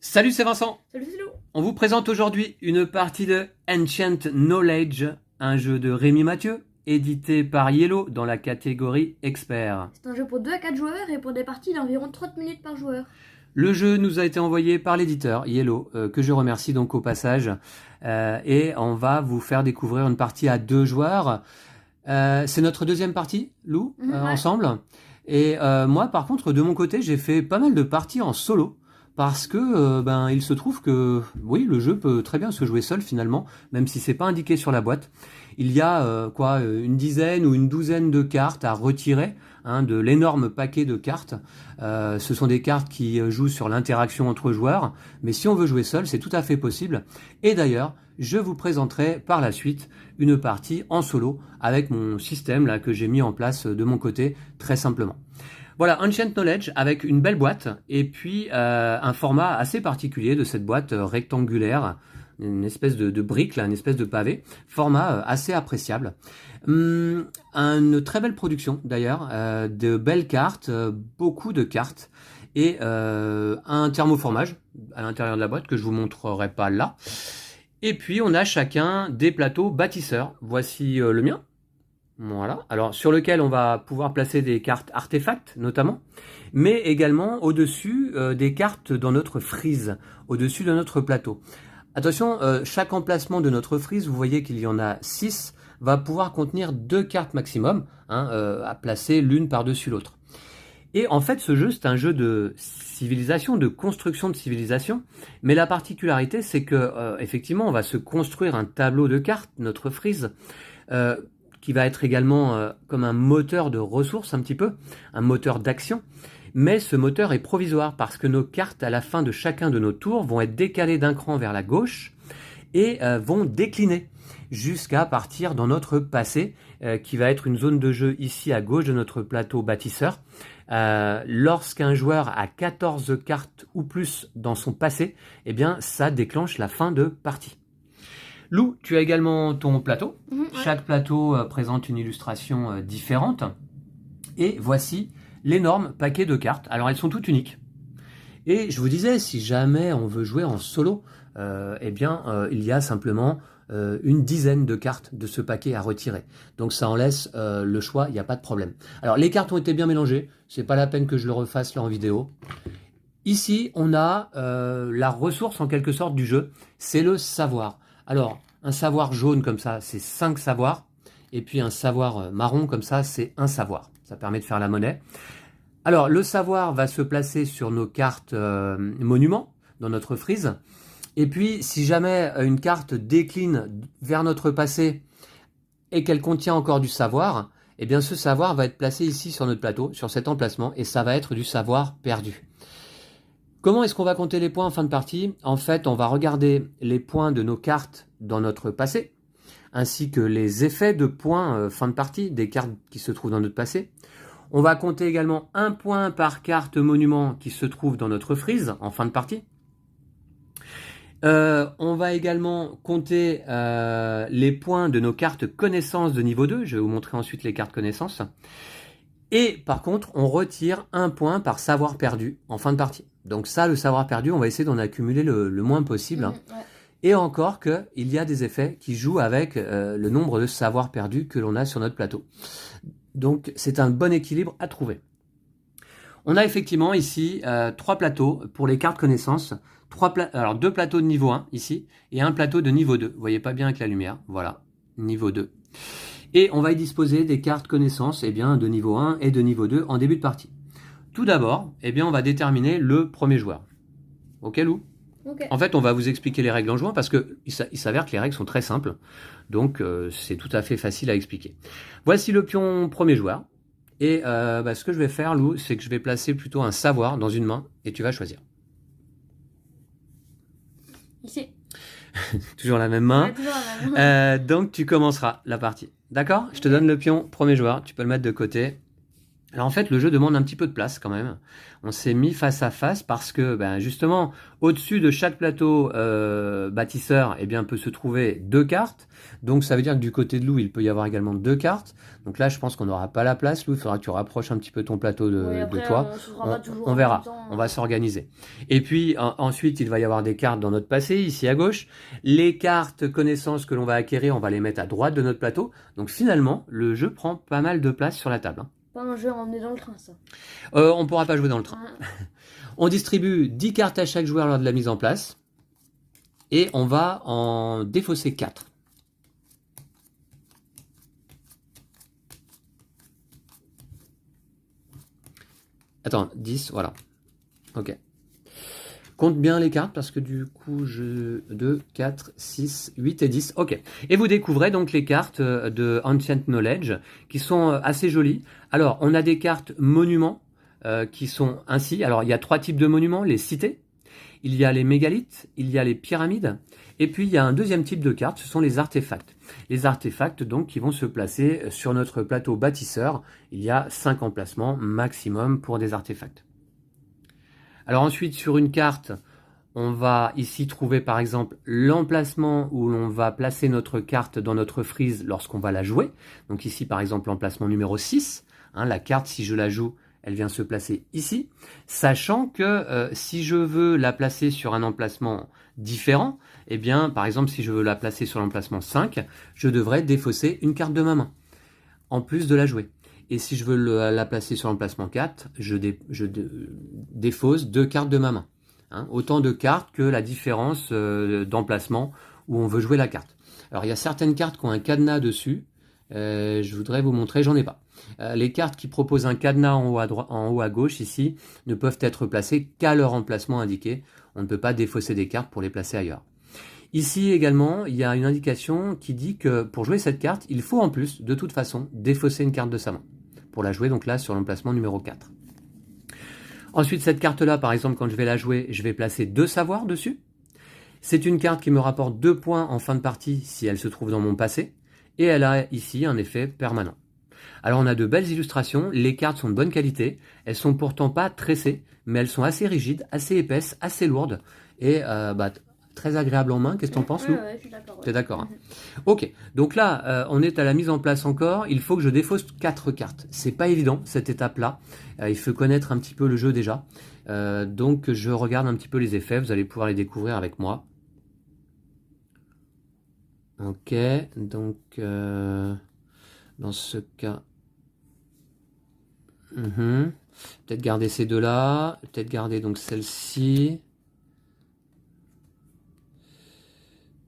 Salut, c'est Vincent. Salut, c'est Lou. On vous présente aujourd'hui une partie de Ancient Knowledge, un jeu de Rémi Mathieu, édité par Yellow dans la catégorie expert. C'est un jeu pour 2 à 4 joueurs et pour des parties d'environ 30 minutes par joueur. Le jeu nous a été envoyé par l'éditeur Yellow, que je remercie donc au passage, et on va vous faire découvrir une partie à 2 joueurs. C'est notre deuxième partie, Lou, Ouais. ensemble. Et moi, par contre, de mon côté, j'ai fait pas mal de parties en solo. Parce que il se trouve que oui, le jeu peut très bien se jouer seul finalement, même si c'est pas indiqué sur la boîte. Il y a une dizaine ou une douzaine de cartes à retirer de l'énorme paquet de cartes. Ce sont des cartes qui jouent sur l'interaction entre joueurs, mais si on veut jouer seul, c'est tout à fait possible. Et d'ailleurs, je vous présenterai par la suite une partie en solo avec mon système là que j'ai mis en place de mon côté très simplement. Voilà, Ancient Knowledge avec une belle boîte et puis un format assez particulier de cette boîte rectangulaire, une espèce de brique, là, une espèce de pavé, format assez appréciable. Une très belle production d'ailleurs, de belles cartes, beaucoup de cartes et un thermoformage à l'intérieur de la boîte que je vous montrerai pas là. Et puis on a chacun des plateaux bâtisseurs. Voici le mien. Voilà, alors sur lequel on va pouvoir placer des cartes artefacts notamment, mais également au-dessus des cartes dans notre frise, au-dessus de notre plateau. Attention, chaque emplacement de notre frise, vous voyez qu'il y en a 6, va pouvoir contenir 2 cartes maximum, à placer l'une par-dessus l'autre. Et en fait, ce jeu, c'est un jeu de civilisation, de construction de civilisation, mais la particularité, c'est que effectivement, on va se construire un tableau de cartes, notre frise, qui va être également comme un moteur de ressources un petit peu, un moteur d'action. Mais ce moteur est provisoire parce que nos cartes à la fin de chacun de nos tours vont être décalées d'un cran vers la gauche et vont décliner jusqu'à partir dans notre passé qui va être une zone de jeu ici à gauche de notre plateau bâtisseur. Lorsqu'un joueur a 14 cartes ou plus dans son passé, eh bien ça déclenche la fin de partie. Lou, tu as également ton plateau. Ouais. Chaque plateau présente une illustration différente. Et voici l'énorme paquet de cartes. Alors elles sont toutes uniques. Et je vous disais, si jamais on veut jouer en solo, il y a simplement une dizaine de cartes de ce paquet à retirer. Donc ça en laisse le choix, il n'y a pas de problème. Alors les cartes ont été bien mélangées, c'est pas la peine que je le refasse là en vidéo. Ici, on a la ressource en quelque sorte du jeu, c'est le savoir. Alors, un savoir jaune comme ça, c'est 5 savoirs. Et puis un savoir marron comme ça, c'est 1 savoir. Ça permet de faire la monnaie. Alors, le savoir va se placer sur nos cartes monuments, dans notre frise. Et puis, si jamais une carte décline vers notre passé et qu'elle contient encore du savoir, eh bien ce savoir va être placé ici sur notre plateau, sur cet emplacement, et ça va être du savoir perdu. Comment est-ce qu'on va compter les points en fin de partie? En fait, on va regarder les points de nos cartes dans notre passé, ainsi que les effets de points fin de partie des cartes qui se trouvent dans notre passé. On va compter également 1 point par carte monument qui se trouve dans notre frise en fin de partie. On va également compter les points de nos cartes connaissances de niveau 2. Je vais vous montrer ensuite les cartes connaissances. Et par contre, on retire 1 point par savoir perdu en fin de partie. Donc ça, le savoir perdu, on va essayer d'en accumuler le moins possible. Ouais. Et encore qu'il y a des effets qui jouent avec le nombre de savoirs perdus que l'on a sur notre plateau. Donc c'est un bon équilibre à trouver. On a effectivement ici 3 plateaux pour les cartes connaissances. 2 plateaux de niveau 1 ici et 1 plateau de niveau 2. Vous voyez pas bien avec la lumière. Voilà, niveau 2. Et on va y disposer des cartes connaissances de niveau 1 et de niveau 2 en début de partie. Tout d'abord, on va déterminer le premier joueur. Ok Lou? Ok. En fait, on va vous expliquer les règles en jouant parce qu'il s'avère que les règles sont très simples. Donc, c'est tout à fait facile à expliquer. Voici le pion premier joueur. Et ce que je vais faire, Lou, c'est que je vais placer plutôt un savoir dans une main et tu vas choisir. Ici. Toujours la même main. Ouais, toujours la même. Donc, tu commenceras la partie. D'accord? Je te donne le pion premier joueur. Tu peux le mettre de côté. Alors en fait, le jeu demande un petit peu de place quand même. On s'est mis face à face parce que ben, justement, au-dessus de chaque plateau bâtisseur, eh bien, peut se trouver 2 cartes. Donc ça veut dire que du côté de Lou, il peut y avoir également 2 cartes. Donc là, je pense qu'on n'aura pas la place, Lou. Il faudra que tu rapproches un petit peu ton plateau Oui, de après, toi. on se fera pas toujours On en même verra, temps, on va s'organiser. Et puis ensuite, il va y avoir des cartes dans notre passé, ici à gauche. Les cartes connaissances que l'on va acquérir, on va les mettre à droite de notre plateau. Donc finalement, le jeu prend pas mal de place sur la table, hein. Pas un jeu à emmener dans le train, ça. On ne pourra pas jouer dans le train. Ah, On distribue 10 cartes à chaque joueur lors de la mise en place. Et on va en défausser 4. Attends, 10, voilà. Ok. Compte bien les cartes parce que du coup, 2, 4, 6, 8 et 10. Ok. Et vous découvrez donc les cartes de Ancient Knowledge qui sont assez jolies. Alors, on a des cartes monuments qui sont ainsi. Alors, il y a 3 types de monuments. Les cités, il y a les mégalithes, il y a les pyramides. Et puis, il y a un deuxième type de cartes, ce sont les artefacts. Les artefacts, donc, qui vont se placer sur notre plateau bâtisseur. Il y a 5 emplacements maximum pour des artefacts. Alors ensuite, sur une carte, on va ici trouver par exemple l'emplacement où l'on va placer notre carte dans notre frise lorsqu'on va la jouer. Donc ici par exemple l'emplacement numéro 6. La carte, si je la joue, elle vient se placer ici. Sachant que si je veux la placer sur un emplacement différent, eh bien par exemple si je veux la placer sur l'emplacement 5, je devrais défausser une carte de ma main, en plus de la jouer. Et si je veux la placer sur l'emplacement 4, je défausse 2 cartes de ma main. Autant de cartes que la différence d'emplacement où on veut jouer la carte. Alors il y a certaines cartes qui ont un cadenas dessus. Je voudrais vous montrer, j'en ai pas. Les cartes qui proposent un cadenas en haut à gauche ici ne peuvent être placées qu'à leur emplacement indiqué. On ne peut pas défausser des cartes pour les placer ailleurs. Ici également, il y a une indication qui dit que pour jouer cette carte, il faut en plus, de toute façon, défausser une carte de sa main. Pour la jouer donc là sur l'emplacement numéro 4. Ensuite, cette carte-là, par exemple, quand je vais la jouer, je vais placer 2 savoirs dessus. C'est une carte qui me rapporte 2 points en fin de partie si elle se trouve dans mon passé. Et elle a ici un effet permanent. Alors on a de belles illustrations, les cartes sont de bonne qualité, elles sont pourtant pas tressées, mais elles sont assez rigides, assez épaisses, assez lourdes, et très agréables en main. Qu'est-ce que t'en penses, Lou? ouais, je suis d'accord. Ouais. T'es d'accord, hein? Ok, donc là, on est à la mise en place encore. Il faut que je défausse 4 cartes. C'est pas évident, cette étape-là. Il faut connaître un petit peu le jeu déjà. Donc je regarde un petit peu les effets. Vous allez pouvoir les découvrir avec moi. Ok, donc dans ce cas... Peut-être garder ces deux-là. Peut-être garder donc celle-ci.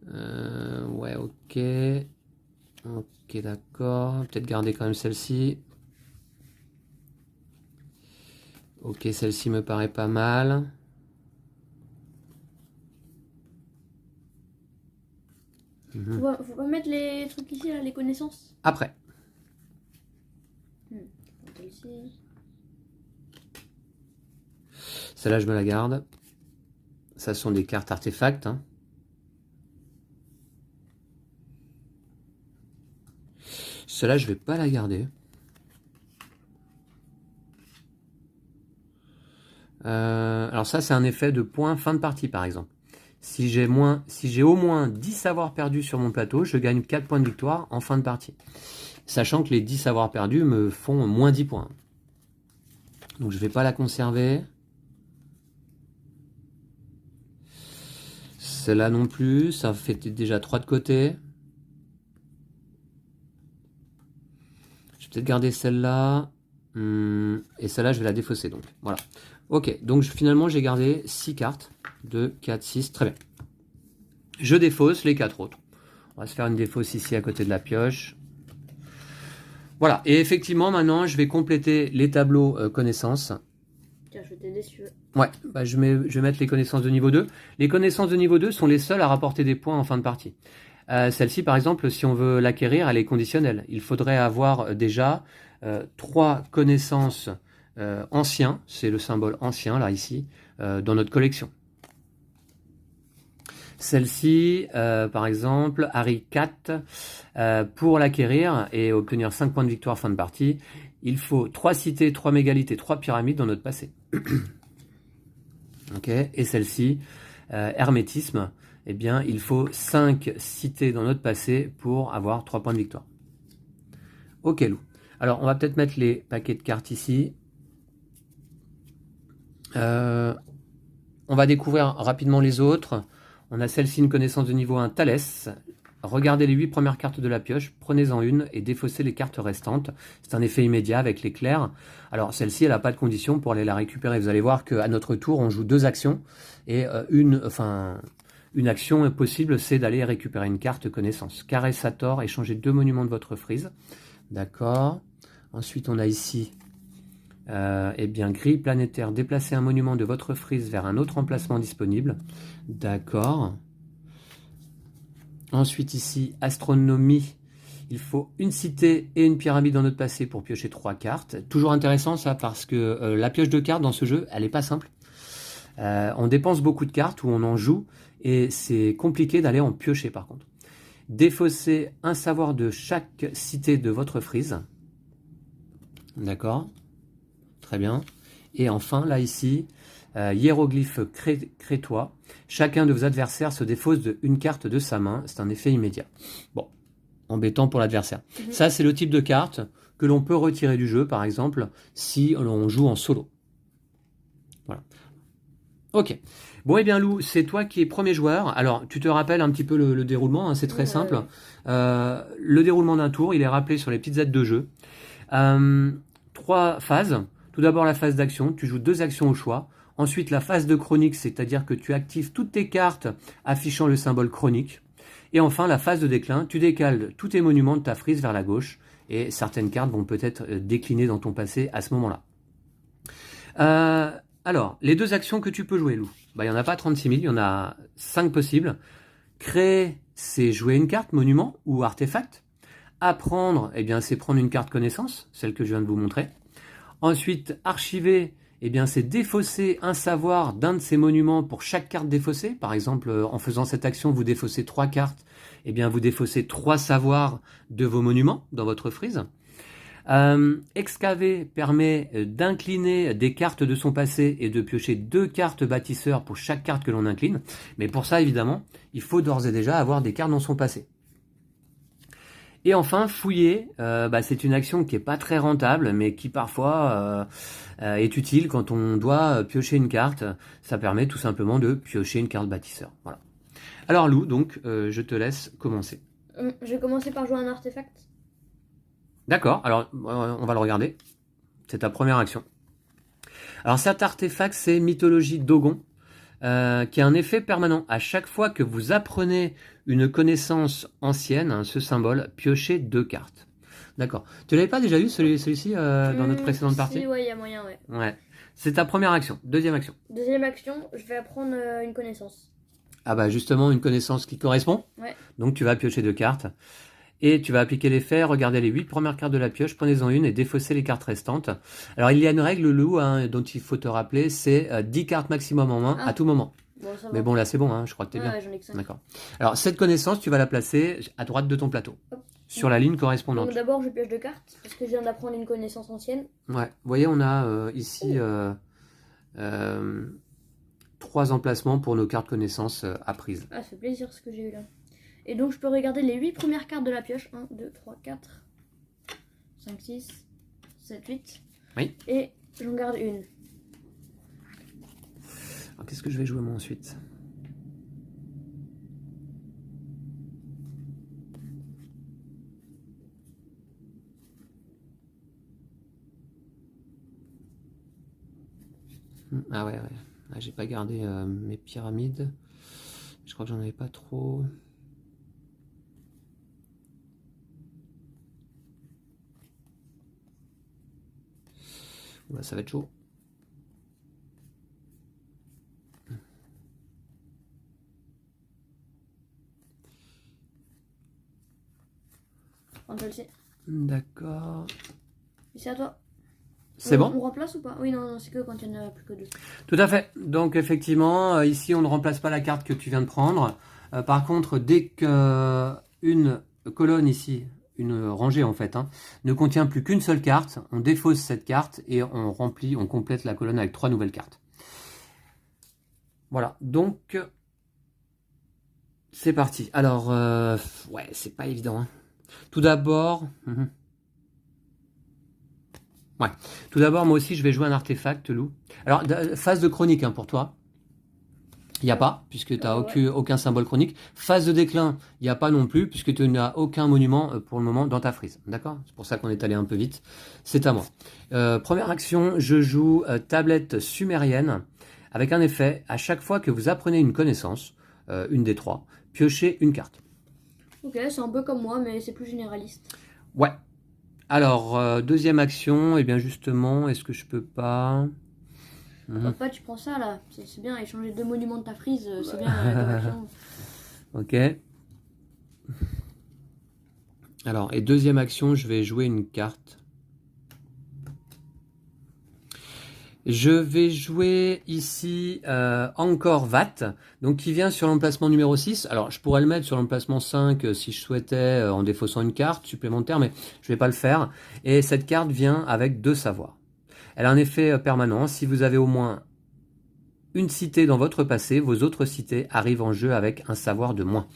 Ouais, ok. Ok, d'accord. Peut-être garder quand même celle-ci. Ok, celle-ci me paraît pas mal. Faut pas mettre les trucs ici, là, les connaissances. Après. Celle-là, je me la garde. Ça sont des cartes artefacts. Celle-là, je vais pas la garder. Alors ça, c'est un effet de point fin de partie, par exemple. Si j'ai au moins 10 savoirs perdus sur mon plateau, je gagne 4 points de victoire en fin de partie. Sachant que les 10 savoirs perdus me font moins 10 points. Donc je ne vais pas la conserver. Celle-là non plus, ça fait déjà 3 de côté. Je vais peut-être garder celle-là. Et celle-là, je vais la défausser. Donc voilà. Ok, donc finalement, j'ai gardé 6 cartes. 2, 4, 6, très bien. Je défausse les 4 autres. On va se faire une défausse ici à côté de la pioche. Voilà, et effectivement, maintenant, je vais compléter les tableaux connaissances. Tiens, je vais t'aider si tu veux. Ouais, je vais mettre les connaissances de niveau 2. Les connaissances de niveau 2 sont les seules à rapporter des points en fin de partie. Celle-ci, par exemple, si on veut l'acquérir, elle est conditionnelle. Il faudrait avoir déjà 3 connaissances anciens, c'est le symbole ancien, là, ici, dans notre collection. Celle-ci, par exemple, Harry 4, pour l'acquérir et obtenir 5 points de victoire fin de partie, il faut 3 cités, 3 mégalithes et 3 pyramides dans notre passé. Ok. Et celle-ci, hermétisme, eh bien, il faut 5 cités dans notre passé pour avoir 3 points de victoire. Ok, Lou. Alors, on va peut-être mettre les paquets de cartes ici. On va découvrir rapidement les autres. On a celle-ci, une connaissance de niveau 1, Thalès. Regardez les 8 premières cartes de la pioche, prenez-en une et défaussez les cartes restantes. C'est un effet immédiat avec l'éclair. Alors celle-ci, elle n'a pas de condition pour aller la récupérer. Vous allez voir qu'à notre tour, on joue 2 actions. Et une action possible, c'est d'aller récupérer une carte connaissance. Caressator, échangez 2 monuments de votre frise. D'accord. Ensuite, on a ici... eh bien, grille planétaire, déplacer un monument de votre frise vers un autre emplacement disponible. D'accord. Ensuite, ici, astronomie. Il faut une cité et une pyramide dans notre passé pour piocher 3 cartes. Toujours intéressant ça, parce que la pioche de cartes dans ce jeu, elle n'est pas simple. On dépense beaucoup de cartes où on en joue et c'est compliqué d'aller en piocher par contre. Défausser un savoir de chaque cité de votre frise. D'accord. Très bien. Et enfin, là, ici, hiéroglyphe crétois. Chacun de vos adversaires se défausse de une carte de sa main. C'est un effet immédiat. Bon, embêtant pour l'adversaire. Ça, c'est le type de carte que l'on peut retirer du jeu, par exemple, si on joue en solo. Voilà. Ok. Bon, eh bien, Lou, c'est toi qui es premier joueur. Alors, tu te rappelles un petit peu le déroulement, hein, c'est très simple. Le déroulement d'un tour, il est rappelé sur les petites aides de jeu. 3 phases. Tout d'abord la phase d'action, tu joues 2 actions au choix. Ensuite la phase de chronique, c'est-à-dire que tu actives toutes tes cartes affichant le symbole chronique. Et enfin la phase de déclin, tu décales tous tes monuments de ta frise vers la gauche. Et certaines cartes vont peut-être décliner dans ton passé à ce moment-là. Alors, les 2 actions que tu peux jouer, Lou, il n'y en a pas 36 000, il y en a 5 possibles. Créer, c'est jouer une carte, monument ou artefact. Apprendre, eh bien, c'est prendre une carte connaissance, celle que je viens de vous montrer. Ensuite, archiver, eh bien, c'est défausser un savoir d'un de ces monuments pour chaque carte défaussée. Par exemple, en faisant cette action, vous défaussez 3 cartes, eh bien, vous défaussez 3 savoirs de vos monuments dans votre frise. Excaver permet d'incliner des cartes de son passé et de piocher 2 cartes bâtisseurs pour chaque carte que l'on incline. Mais pour ça, évidemment, il faut d'ores et déjà avoir des cartes dans son passé. Et enfin, fouiller, c'est une action qui n'est pas très rentable, mais qui parfois est utile quand on doit piocher une carte. Ça permet tout simplement de piocher une carte bâtisseur. Voilà. Alors Lou, donc, je te laisse commencer. Je vais commencer par jouer un artefact. D'accord, alors on va le regarder. C'est ta première action. Alors cet artefact, c'est Mythologie Dogon. Qui a un effet permanent. À chaque fois que vous apprenez une connaissance ancienne, hein, ce symbole, piochez 2 cartes. D'accord. Tu l'avais pas déjà eu celui-ci dans notre précédente partie? Si, ouais, il y a moyen, ouais. Ouais. C'est ta première action. Deuxième action. Deuxième action, je vais apprendre une connaissance. Ah bah justement, une connaissance qui correspond. Ouais. Donc tu vas piocher 2 cartes. Et tu vas appliquer l'effet, regardez les 8 premières cartes de la pioche, prenez-en une et défaussez les cartes restantes. Alors il y a une règle, Lou, hein, dont il faut te rappeler, c'est 10 cartes maximum en main à tout moment. Bon, ça va. Mais bon, là c'est bon, hein, je crois que t'es bien. Ouais, j'en ai que 5. D'accord. Alors cette connaissance, tu vas la placer à droite de ton plateau, sur la ligne correspondante. Donc d'abord je pioche 2 cartes, parce que je viens d'apprendre une connaissance ancienne. Ouais, vous voyez, on a ici 3 emplacements pour nos cartes connaissances apprises. Ah, ça fait plaisir ce que j'ai eu là. Et donc je peux regarder les 8 premières cartes de la pioche. 1, 2, 3, 4, 5, 6, 7, 8. Oui. Et j'en garde une. Alors qu'est-ce que je vais jouer moi ensuite? Ah ouais. Ah, j'ai pas gardé mes pyramides. Je crois que j'en avais pas trop. Oula, ça va être chaud. On te le sait. D'accord. C'est à toi. C'est bon? On remplace ou pas? Oui, non, c'est que quand il n'y en a plus que 2. Tout à fait. Donc effectivement, ici on ne remplace pas la carte que tu viens de prendre. Par contre, dès qu'une colonne ici une rangée en fait, hein, ne contient plus qu'une seule carte, on défausse cette carte et on remplit, on complète la colonne avec 3 nouvelles cartes. Voilà, donc c'est parti. Alors, ouais, c'est pas évident. Hein. Tout d'abord, ouais. Tout d'abord, moi aussi, je vais jouer un artefact, Lou. Alors, phase de chronique hein, pour toi. Il n'y a pas, puisque tu n'as aucun symbole chronique. Phase de déclin, il n'y a pas non plus, puisque tu n'as aucun monument pour le moment dans ta frise. D'accord? C'est pour ça qu'on est allé un peu vite. C'est à moi. Première action, je joue tablette sumérienne, avec un effet, à chaque fois que vous apprenez une connaissance, une des 3, piochez une carte. Ok, c'est un peu comme moi, mais c'est plus généraliste. Ouais. Alors, deuxième action, et bien justement, est-ce que je peux pas... Papa, tu prends ça là, c'est bien, échanger 2 monuments de ta frise, c'est bien comme action. Ok. Alors, et deuxième action, je vais jouer une carte. Je vais jouer ici encore VAT, donc qui vient sur l'emplacement numéro 6. Alors, je pourrais le mettre sur l'emplacement 5 si je souhaitais, en défaussant une carte supplémentaire, mais je ne vais pas le faire. Et cette carte vient avec 2 savoirs. Elle a un effet permanent. Si vous avez au moins une cité dans votre passé, vos autres cités arrivent en jeu avec un savoir de moins.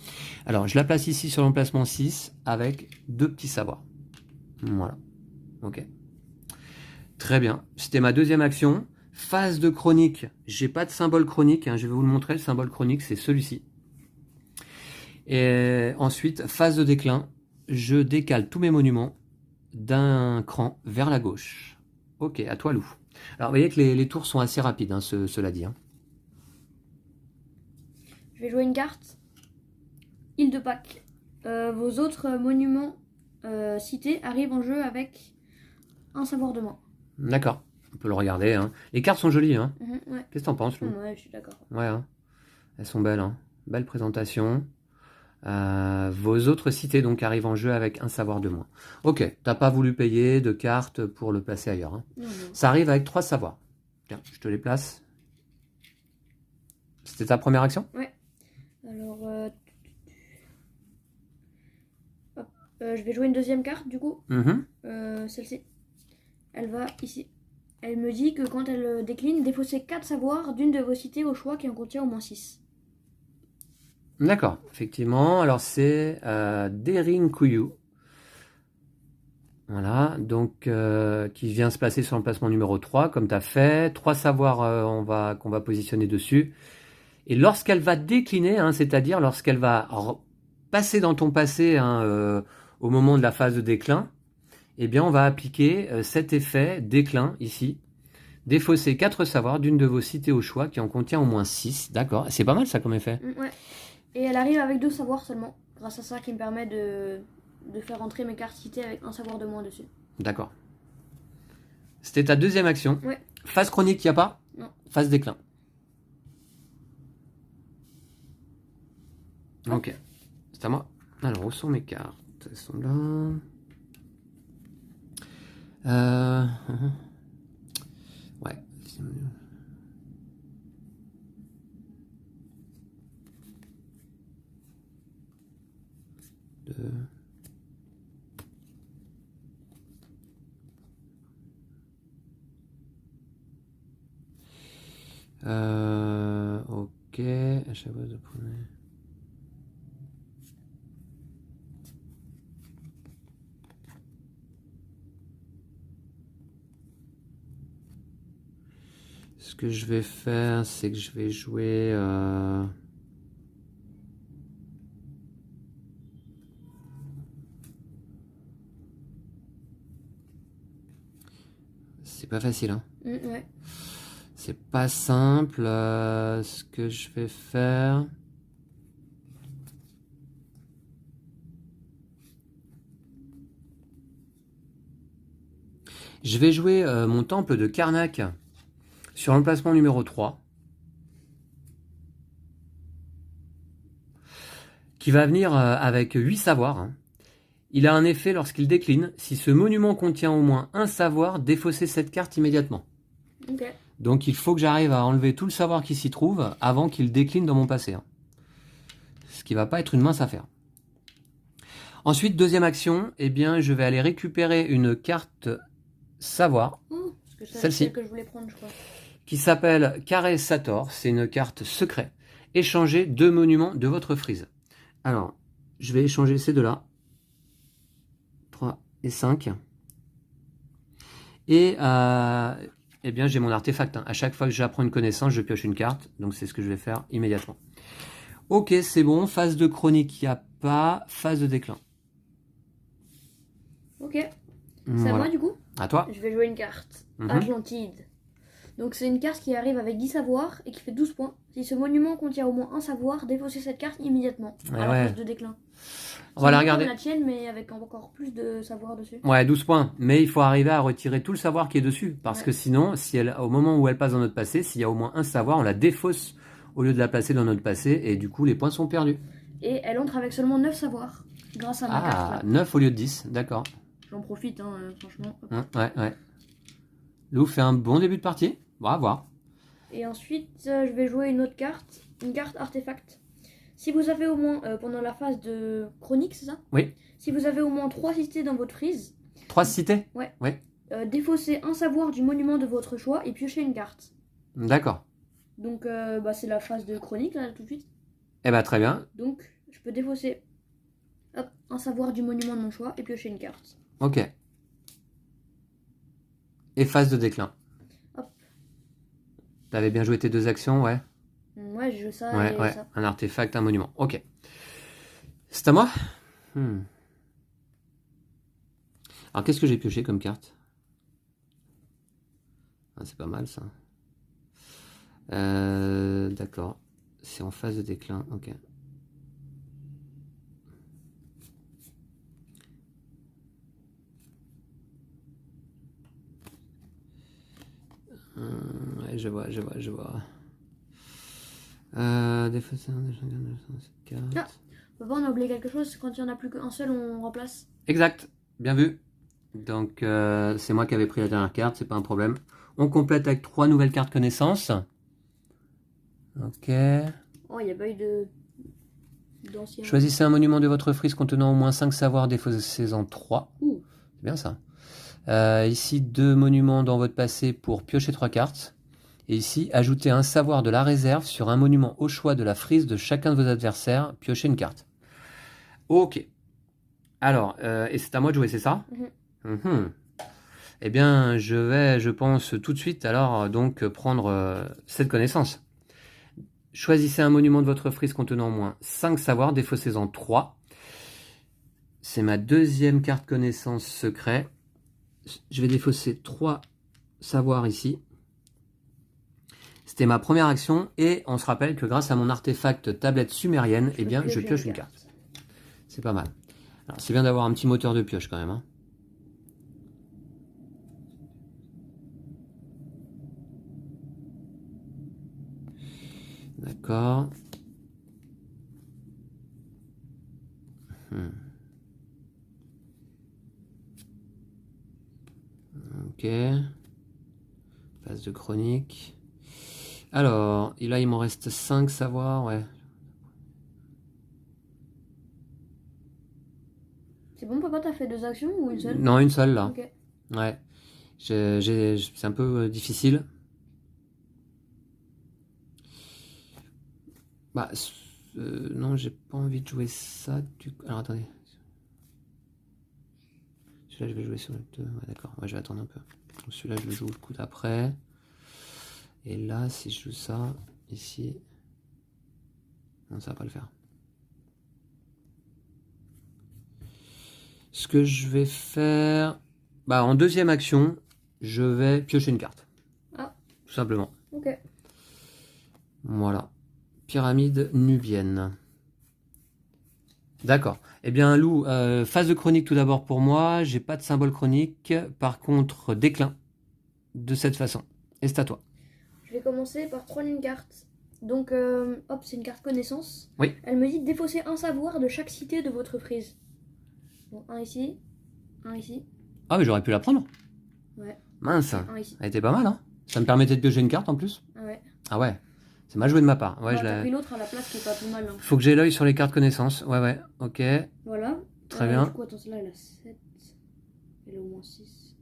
Alors, je la place ici sur l'emplacement 6 avec 2 petits savoirs. Voilà. Ok. Très bien. C'était ma deuxième action. Phase de chronique. J'ai pas de symbole chronique. Hein. Je vais vous le montrer. Le symbole chronique, c'est celui-ci. Et ensuite, phase de déclin. Je décale tous mes monuments d'un cran vers la gauche. Ok, à toi, Lou. Alors, vous voyez que les tours sont assez rapides, hein, cela dit. Hein. Je vais jouer une carte. Île de Pâques. Vos autres monuments cités arrivent en jeu avec un savoir de moins. D'accord, on peut le regarder. Hein. Les cartes sont jolies. Hein. Ouais. Qu'est-ce que t'en penses, Lou? Ouais, je suis d'accord. Ouais, hein. Elles sont belles. Hein. Belle présentation. Vos autres cités donc arrivent en jeu avec un savoir de moins. Ok, t'as pas voulu payer de cartes pour le placer ailleurs. Hein. Non. Ça arrive avec 3 savoirs. Tiens, je te les place. C'était ta première action? Ouais. Alors, je vais jouer une deuxième carte du coup. Celle-ci. Elle va ici. Elle me dit que quand elle décline, défaussez 4 savoirs d'une de vos cités au choix qui en contient au moins 6. D'accord, effectivement. Alors c'est Derin Kuyu. Voilà, donc qui vient se placer sur l'emplacement numéro 3, comme tu as fait. 3 savoirs qu'on va positionner dessus. Et lorsqu'elle va décliner, hein, c'est-à-dire lorsqu'elle va passer dans ton passé hein, au moment de la phase de déclin, eh bien on va appliquer cet effet déclin ici. Défausser 4 savoirs d'une de vos cités au choix qui en contient au moins 6. D'accord, c'est pas mal ça comme effet. Ouais. Et elle arrive avec 2 savoirs seulement. Grâce à ça qui me permet de faire entrer mes cartes citées avec un savoir de moins dessus. D'accord. C'était ta deuxième action. Ouais. Phase chronique, il n'y a pas? Non. Phase déclin. Oh. Ok. C'est à moi. Alors, où sont mes cartes? Elles sont là. Ouais. Ok. À chaque fois, je prenais. Ce que je vais faire, c'est que je vais jouer... C'est pas facile, hein. Ouais. C'est pas simple. Ce que je vais faire... Je vais jouer mon temple de Karnak sur l'emplacement numéro 3. Qui va venir avec 8 savoirs. Hein. Il a un effet lorsqu'il décline. Si ce monument contient au moins un savoir, défaussez cette carte immédiatement. Okay. Donc il faut que j'arrive à enlever tout le savoir qui s'y trouve avant qu'il décline dans mon passé. Hein. Ce qui va pas être une mince affaire. Ensuite, deuxième action, eh bien, je vais aller récupérer une carte savoir, celle-ci, que je voulais prendre, je crois. Qui s'appelle Carré Sator. C'est une carte secret. Échanger 2 monuments de votre frise. Alors, je vais échanger ces deux-là. 3 et 5. Et eh bien, j'ai mon artefact. Hein. À chaque fois que j'apprends une connaissance, je pioche une carte. Donc, c'est ce que je vais faire immédiatement. Ok, c'est bon. Phase de chronique, il n'y a pas. Phase de déclin. Ok. C'est à moi, du coup? À toi. Je vais jouer une carte. Atlantide. Donc, c'est une carte qui arrive avec 10 savoirs et qui fait 12 points. Si ce monument contient au moins un savoir, défaussez cette carte immédiatement. À la phase de déclin. On va la regarder. La tienne, mais avec encore plus de savoir dessus. Ouais, 12 points. Mais il faut arriver à retirer tout le savoir qui est dessus. Parce que sinon, si elle, au moment où elle passe dans notre passé, s'il y a au moins un savoir, on la défausse au lieu de la placer dans notre passé. Et du coup, les points sont perdus. Et elle entre avec seulement 9 savoirs. Grâce à ma carte. Ah, 9 au lieu de 10. D'accord. J'en profite, hein, franchement. Ouais. Lou fait un bon début de partie. Bon, à voir. Et ensuite, je vais jouer une autre carte. Une carte artefact. Si vous avez au moins, pendant la phase de chronique, c'est ça? Oui. Si vous avez au moins 3 cités dans votre frise. 3 cités? Ouais. Ouais. Défaussez un savoir du monument de votre choix et piochez une carte. D'accord. Donc, c'est la phase de chronique, là, tout de suite. Eh ben, très bien. Donc, je peux défausser un savoir du monument de mon choix et piocher une carte. Ok. Et phase de déclin. Hop. T'avais bien joué tes 2 actions, ouais? Ouais, je joue ça et ça. Un artefact, un monument. Ok. C'est à moi? Alors, qu'est-ce que j'ai pioché comme carte? Ah, c'est pas mal, ça. D'accord. C'est en phase de déclin. Ok. Ouais, je vois. Défausser un de cette carte. Papa, on a oublié quelque chose, quand il n'y en a plus qu'un seul, on remplace. Exact, bien vu. Donc, c'est moi qui avais pris la dernière carte, c'est pas un problème. On complète avec 3 nouvelles cartes connaissances. Ok. Oh, il n'y a pas eu d'ancien. Choisissez un monument de votre frise contenant au moins 5 savoirs, défaussez-en 3. C'est bien ça. Ici, 2 monuments dans votre passé pour piocher 3 cartes. Et ici, ajoutez un savoir de la réserve sur un monument au choix de la frise de chacun de vos adversaires. Piochez une carte. Ok. Alors, et c'est à moi de jouer, c'est ça? Eh bien, je pense, tout de suite, alors, donc, prendre cette connaissance. Choisissez un monument de votre frise contenant au moins 5 savoirs, défaussez-en 3. C'est ma deuxième carte connaissance secret. Je vais défausser 3 savoirs ici. C'était ma première action et on se rappelle que grâce à mon artefact tablette sumérienne, eh bien, je pioche une carte. C'est pas mal. Alors, c'est bien d'avoir un petit moteur de pioche quand même. Hein. D'accord. Ok. Phase de chronique. Alors, et là, il m'en reste 5 savoirs, ouais. C'est bon, papa, t'as fait 2 actions ou une seule? Non, une seule, là. Ok. Ouais. C'est un peu difficile. Bah, non, j'ai pas envie de jouer ça. Alors, attendez. Celui-là, je vais jouer sur le 2. Ouais, d'accord. Ouais, je vais attendre un peu. Celui-là, je le joue le coup d'après. Et là, si je joue ça, ici... Non, ça va pas le faire. Ce que je vais faire... Bah, en deuxième action, je vais piocher une carte. Ah. Tout simplement. Ok. Voilà. Pyramide nubienne. D'accord. Eh bien, Lou, phase de chronique tout d'abord pour moi. J'ai pas de symbole chronique. Par contre, déclin. De cette façon. Et c'est à toi. Je vais commencer par prendre une carte. Donc, hop, c'est une carte connaissance. Oui. Elle me dit défausser un savoir de chaque cité de votre frise. Bon, un ici, un ici. Ah, mais j'aurais pu la prendre. Ouais. Mince. Un ici. Elle était pas mal, hein. Ça me permettait de piocher une carte en plus. Ah ouais. Ah ouais. C'est mal joué de ma part. Ouais, t'as pris l'autre à la place qui est pas plus mal. Hein. Faut que j'ai l'œil sur les cartes connaissances. Ouais. Ok. Voilà. Très bien. Du coup, attends, là, elle a 7. Elle a au moins 6.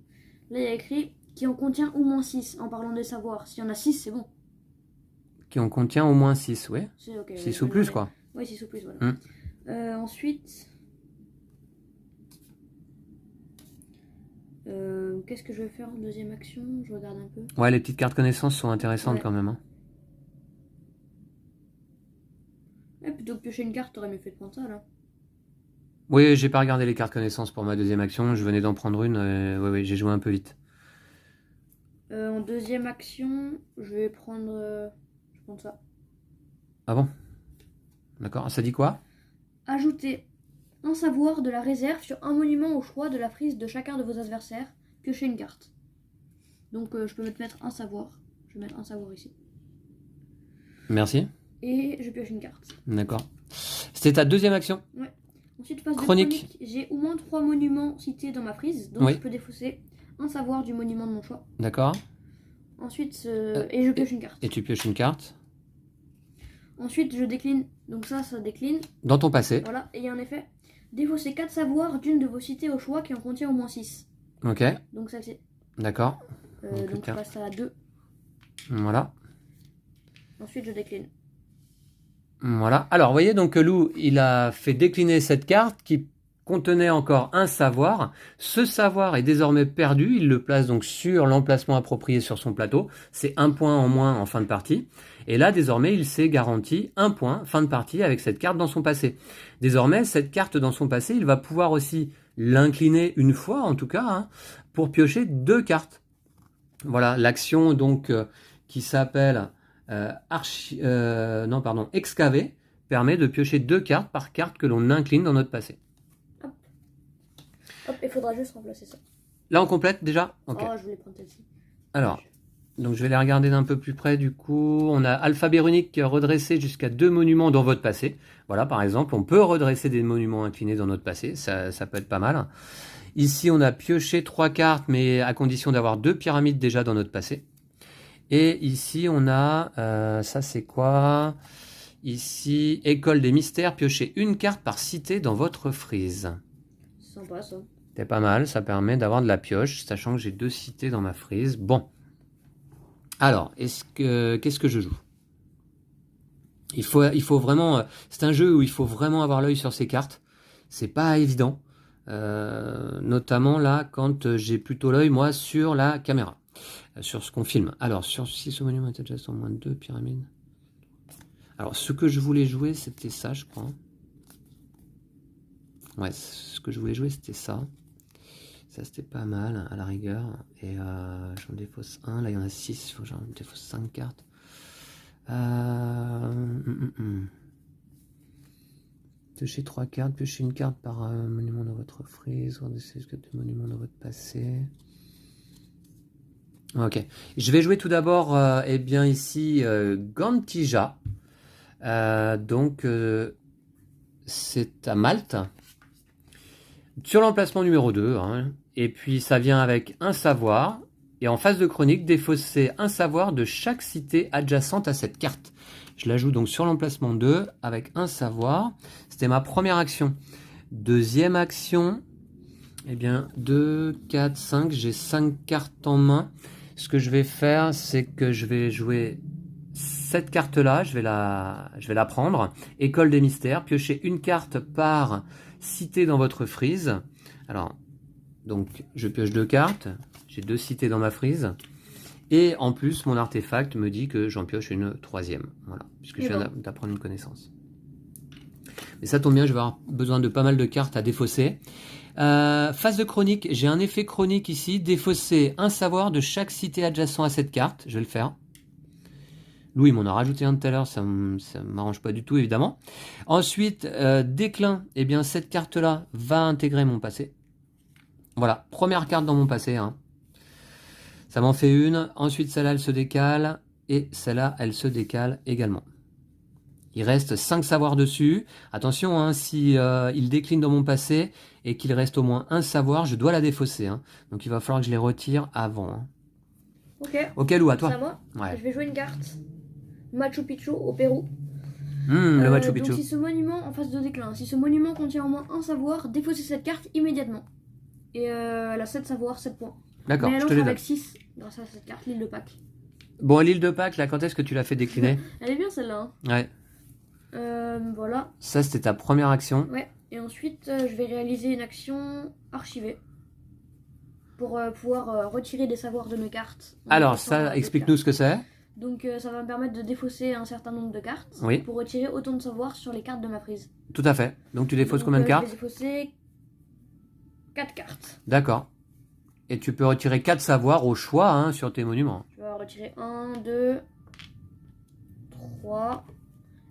Là, il y a écrit qui en contient au moins 6 en parlant des savoirs. S'il y en a 6, c'est bon. Qui en contient au moins 6, oui. Okay, 6 ou plus, quoi. Oui, 6 ou plus, voilà. Ensuite, qu'est-ce que je vais faire en deuxième action? Je regarde un peu. Ouais, les petites cartes connaissances sont intéressantes quand même. Hein. Plutôt que piocher une carte, t'aurais mieux fait de prendre ça, là. Oui, j'ai pas regardé les cartes connaissances pour ma deuxième action. Je venais d'en prendre une. Oui, j'ai joué un peu vite. En deuxième action, je vais prendre ça. Ah bon? D'accord. Ça dit quoi? Ajouter un savoir de la réserve sur un monument au choix de la frise de chacun de vos adversaires. Piocher une carte. Donc je peux mettre un savoir. Je vais mettre un savoir ici. Merci. Et je pioche une carte. D'accord. C'était ta deuxième action? Ouais. Ensuite, phase de chronique. J'ai au moins 3 monuments cités dans ma frise. Donc je peux défausser un savoir du monument de mon choix. D'accord. Ensuite, et je pioche une carte. Et tu pioches une carte. Ensuite, je décline. Donc ça décline. Dans ton passé. Voilà. Et il y a un effet. Défausser 4 savoirs d'une de vos cités au choix qui en contient au moins 6. Ok. Donc celle-ci. D'accord. Donc je passe à 2. Voilà. Ensuite, je décline. Voilà. Alors, vous voyez, donc Lou, il a fait décliner cette carte qui contenait encore un savoir. Ce savoir est désormais perdu. Il le place donc sur l'emplacement approprié sur son plateau. C'est un point en moins en fin de partie. Et là, désormais, il s'est garanti un point fin de partie avec cette carte dans son passé. Désormais, cette carte dans son passé, il va pouvoir aussi l'incliner une fois, en tout cas, hein, pour piocher 2 cartes. Voilà, l'action donc qui s'appelle excaver permet de piocher 2 cartes par carte que l'on incline dans notre passé. Hop, il faudra juste remplacer ça. Là, on complète déjà? Ok. Oh, je voulais prendre celle-ci. Alors, donc je vais les regarder d'un peu plus près du coup. On a alphabet runique redressé jusqu'à 2 monuments dans votre passé. Voilà, par exemple, on peut redresser des monuments inclinés dans notre passé. Ça peut être pas mal. Ici, on a pioché 3 cartes, mais à condition d'avoir 2 pyramides déjà dans notre passé. Et ici, on a... ça, c'est quoi? Ici, école des mystères, piochez une carte par cité dans votre frise. Sympa, ça. C'est pas mal, ça permet d'avoir de la pioche, sachant que j'ai 2 cités dans ma frise. Bon. Alors, qu'est-ce que je joue? Il faut vraiment... c'est un jeu où il faut vraiment avoir l'œil sur ces cartes. C'est pas évident. Notamment là, quand j'ai plutôt l'œil, moi, sur la caméra. Sur ce qu'on filme. Alors, sur 6 monuments déjà au moins 2 pyramides. Alors, ce que je voulais jouer, c'était ça, je crois. Ouais, ce que je voulais jouer, c'était ça. Ça, c'était pas mal, à la rigueur. Et j'en défausse 1. Là, il y en a 6. Il faut que j'en défausse 5 cartes. Piochez 3 cartes. Piochez une carte par monument dans votre frise. Redescendez jusqu'à 2 monuments dans votre passé. Ok. Je vais jouer tout d'abord, eh bien, ici, Gantija. Donc, c'est à Malte. Sur l'emplacement numéro 2, hein, et puis ça vient avec un savoir, et en phase de chronique, défausser un savoir de chaque cité adjacente à cette carte. Je la joue donc sur l'emplacement 2 avec un savoir. C'était ma première action. Deuxième action, eh bien 2, 4, 5, j'ai 5 cartes en main. Ce que je vais faire, c'est que je vais jouer cette carte-là, je vais la prendre. École des mystères, piochez une carte par cité dans votre frise. Alors, donc, je pioche 2 cartes. J'ai 2 cités dans ma frise. Et en plus, mon artefact me dit que j'en pioche une 3e. Voilà, puisque je viens d'apprendre une connaissance. Mais ça tombe bien, je vais avoir besoin de pas mal de cartes à défausser. Phase de chronique, j'ai un effet chronique ici. Défausser un savoir de chaque cité adjacent à cette carte. Je vais le faire. Louis m'en a rajouté un tout à l'heure, ça ne m'arrange pas du tout évidemment. Ensuite, déclin, eh bien cette carte-là va intégrer mon passé. Voilà, première carte dans mon passé. Hein. Ça m'en fait une. Ensuite, celle-là, elle se décale. Et celle-là, elle se décale également. Il reste 5 savoirs dessus. Attention, hein, si il décline dans mon passé et qu'il reste au moins un savoir, je dois la défausser. Hein. Donc il va falloir que je les retire avant. Hein. Ok. Ok, Lou, à toi. C'est à moi. Ouais. Je vais jouer une carte. Machu Picchu au Pérou. Le Machu Picchu. Donc si ce monument en phase de déclin, si ce monument contient au moins un savoir, défaussez cette carte immédiatement. Et elle a 7 savoirs, 7 points. D'accord, mais je te les donne. avec 6 grâce à cette carte, l'île de Pâques. Bon, l'île de Pâques, là, quand est-ce que tu l'as fait décliner? Elle est bien celle-là. Hein. Ouais. Voilà. Ça, c'était ta première action. Ouais. Et ensuite, je vais réaliser une action archivée. Pour pouvoir retirer des savoirs de mes cartes. Alors, ça, explique-nous ce que c'est. Donc, ça va me permettre de défausser un certain nombre de cartes. Oui. Pour retirer autant de savoirs sur les cartes de ma prise. Tout à fait. Donc, tu défausses combien de cartes? Je vais défausser 4 cartes. D'accord. Et tu peux retirer 4 savoirs au choix hein, sur tes monuments. Je vais retirer 1, 2, 3.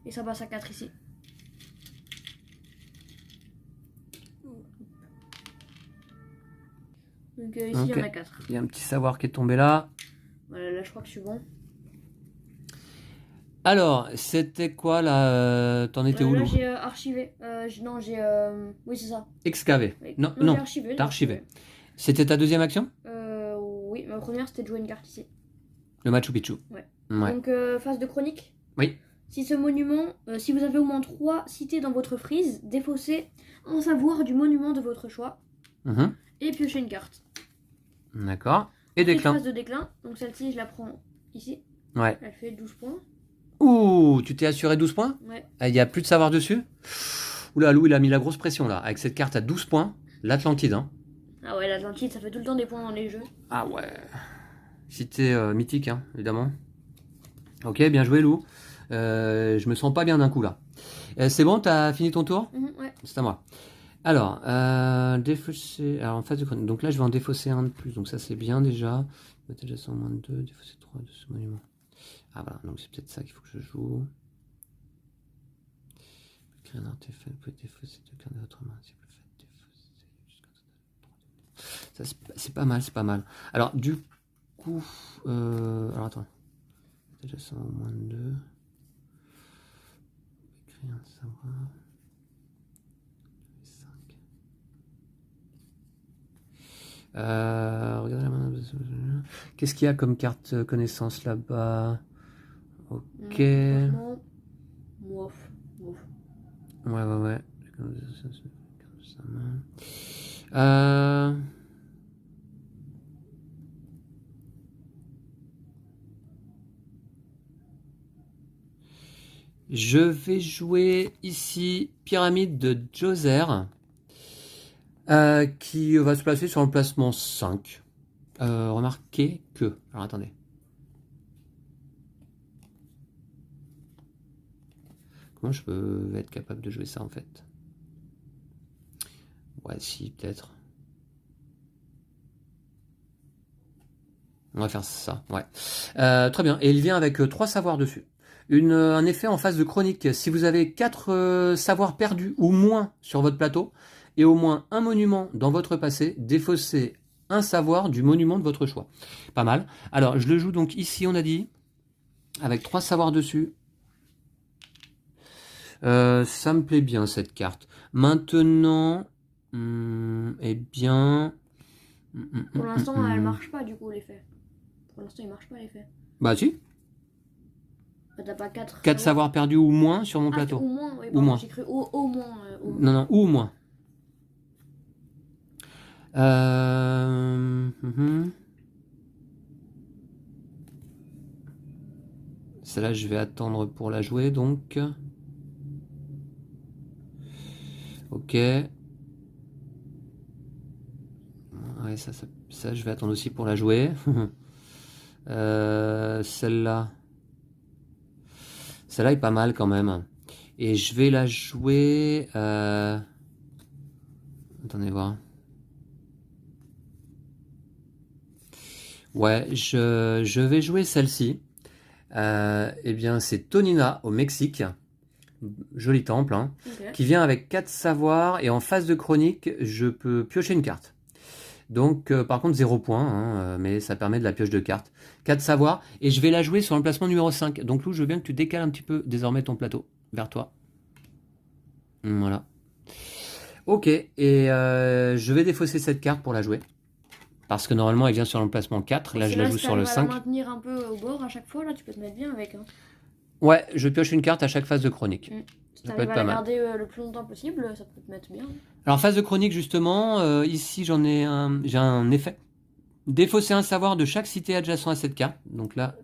Et ça passe à 4 ici. Donc ici, il y en a 4. Il y a un petit savoir qui est tombé là. Voilà, là, je crois que je suis bon. Alors, c'était quoi là? T'en étais où, Là, Lou? j'ai archivé. Non, j'ai... Oui, c'est ça. Excavé. Oui. Non, J'ai archivé. T'as archivé. C'était ta deuxième action? Oui, ma première, c'était de jouer une carte ici. Le Machu Picchu. Ouais. Ouais. Donc, phase de chronique. Oui. Si ce monument, si vous avez au moins 3 cités dans votre frise, défaussez un savoir du monument de votre choix. Et piochez une carte. D'accord. Et déclin. Phase de déclin. Donc celle-ci, je la prends ici. Ouais. Elle fait 12 points. Ouh, tu t'es assuré 12 points? Ouais. Il n'y a plus de savoir dessus? Oula, Lou, il a mis la grosse pression là. Avec cette carte à 12 points, l'Atlantide. Hein. Ah ouais, l'Atlantide, ça fait tout le temps des points dans les jeux. Ah ouais. Cité mythique, hein, évidemment. Ok, bien joué, Lou. Je me sens pas bien d'un coup là. C'est bon, t'as fini ton tour? Ouais. C'est à moi. Alors, défausser. Alors, en phase de chronique. Donc là, je vais en défausser un de plus. Donc ça, c'est bien déjà. Déjà, c'est en moins de 2. Défausser 3 de ce monument. Ah voilà, donc c'est peut-être ça qu'il faut que je joue. Créer un artefact. Vous pouvez défausser 2 cartes de votre main. Si vous le faites défausser. Ça, c'est pas mal, c'est pas mal. Alors, du coup. Alors, attends. Déjà, c'est en moins de 2. Créer un savoir. Regardez la main. Qu'est-ce qu'il y a comme carte connaissance là-bas? Ok. Mouf. Ouais. Je vais jouer ici Pyramide de Djoser. Qui va se placer sur le placement 5. Remarquez que... Alors attendez. Comment je peux être capable de jouer ça en fait? Ouais, si, peut-être. On va faire ça, ouais. Très bien, et il vient avec 3 savoirs dessus. Un effet en phase de chronique. Si vous avez 4 savoirs perdus ou moins sur votre plateau, et au moins un monument dans votre passé, défaussez un savoir du monument de votre choix. Pas mal. Alors, je le joue donc ici, on a dit, avec 3 savoirs dessus. Ça me plaît bien, cette carte. Maintenant, eh bien... Pour l'instant, elle marche pas, du coup, l'effet. Pour l'instant, il marche pas, l'effet. Bah si. T'as pas 4 savoirs perdus ou moins sur mon plateau. Ou moins, oui, ou moins. J'ai cru au moins. Non, ou moins. Celle-là, je vais attendre pour la jouer, donc. Ok. Ouais, ça, je vais attendre aussi pour la jouer. Celle-là. Celle-là est pas mal quand même. Et je vais la jouer... Attendez voir. Ouais, je vais jouer celle-ci. Eh bien, c'est Tonina au Mexique. Joli temple, hein. Okay. Qui vient avec 4 savoirs. Et en phase de chronique, je peux piocher une carte. Donc, par contre, 0 points, hein, mais ça permet de la pioche de cartes. 4 savoirs, et je vais la jouer sur le placement numéro 5. Donc, Lou, je veux bien que tu décales un petit peu désormais ton plateau vers toi. Voilà. Ok, et je vais défausser cette carte pour la jouer. Parce que normalement, elle vient sur le placement 4. Là, je la joue sur le 5. Tu vas maintenir un peu au bord à chaque fois, là, tu peux te mettre bien avec. Hein. Ouais, je pioche une carte à chaque phase de chronique. Si tu arrives à la garder le plus longtemps possible, ça peut te mettre bien. Alors, phase de chronique, justement, ici, j'ai un effet. Défausser un savoir de chaque cité adjacent à cette carte. Donc là,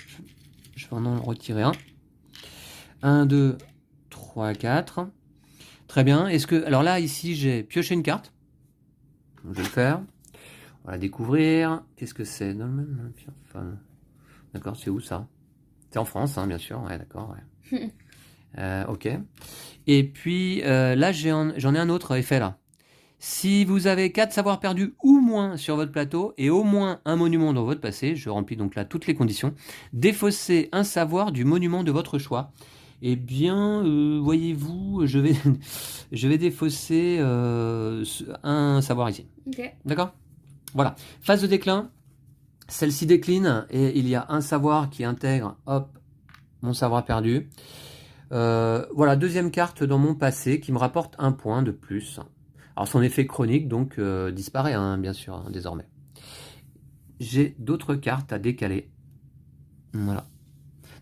je vais en retirer un. 1, 2, 3, 4. Très bien. Alors là, ici, j'ai pioché une carte. Donc, je vais le faire. On va la découvrir. Qu'est-ce que c'est? Dans le même... Enfin, d'accord, c'est où ça? C'est en France, hein, bien sûr. Ouais, d'accord. Ouais. Ok. Et puis, là, j'en ai un autre effet, là. Si vous avez 4 savoirs perdus ou moins sur votre plateau et au moins un monument dans votre passé, je remplis donc là toutes les conditions, défaussez un savoir du monument de votre choix. Eh bien, voyez-vous, je vais défausser un savoir ici. Ok. D'accord? Voilà. Phase de déclin. Celle-ci décline et il y a un savoir qui intègre, hop, mon savoir perdu. Voilà, deuxième carte dans mon passé qui me rapporte un point de plus. Alors son effet chronique donc disparaît hein, bien sûr hein, désormais. J'ai d'autres cartes à décaler. Voilà.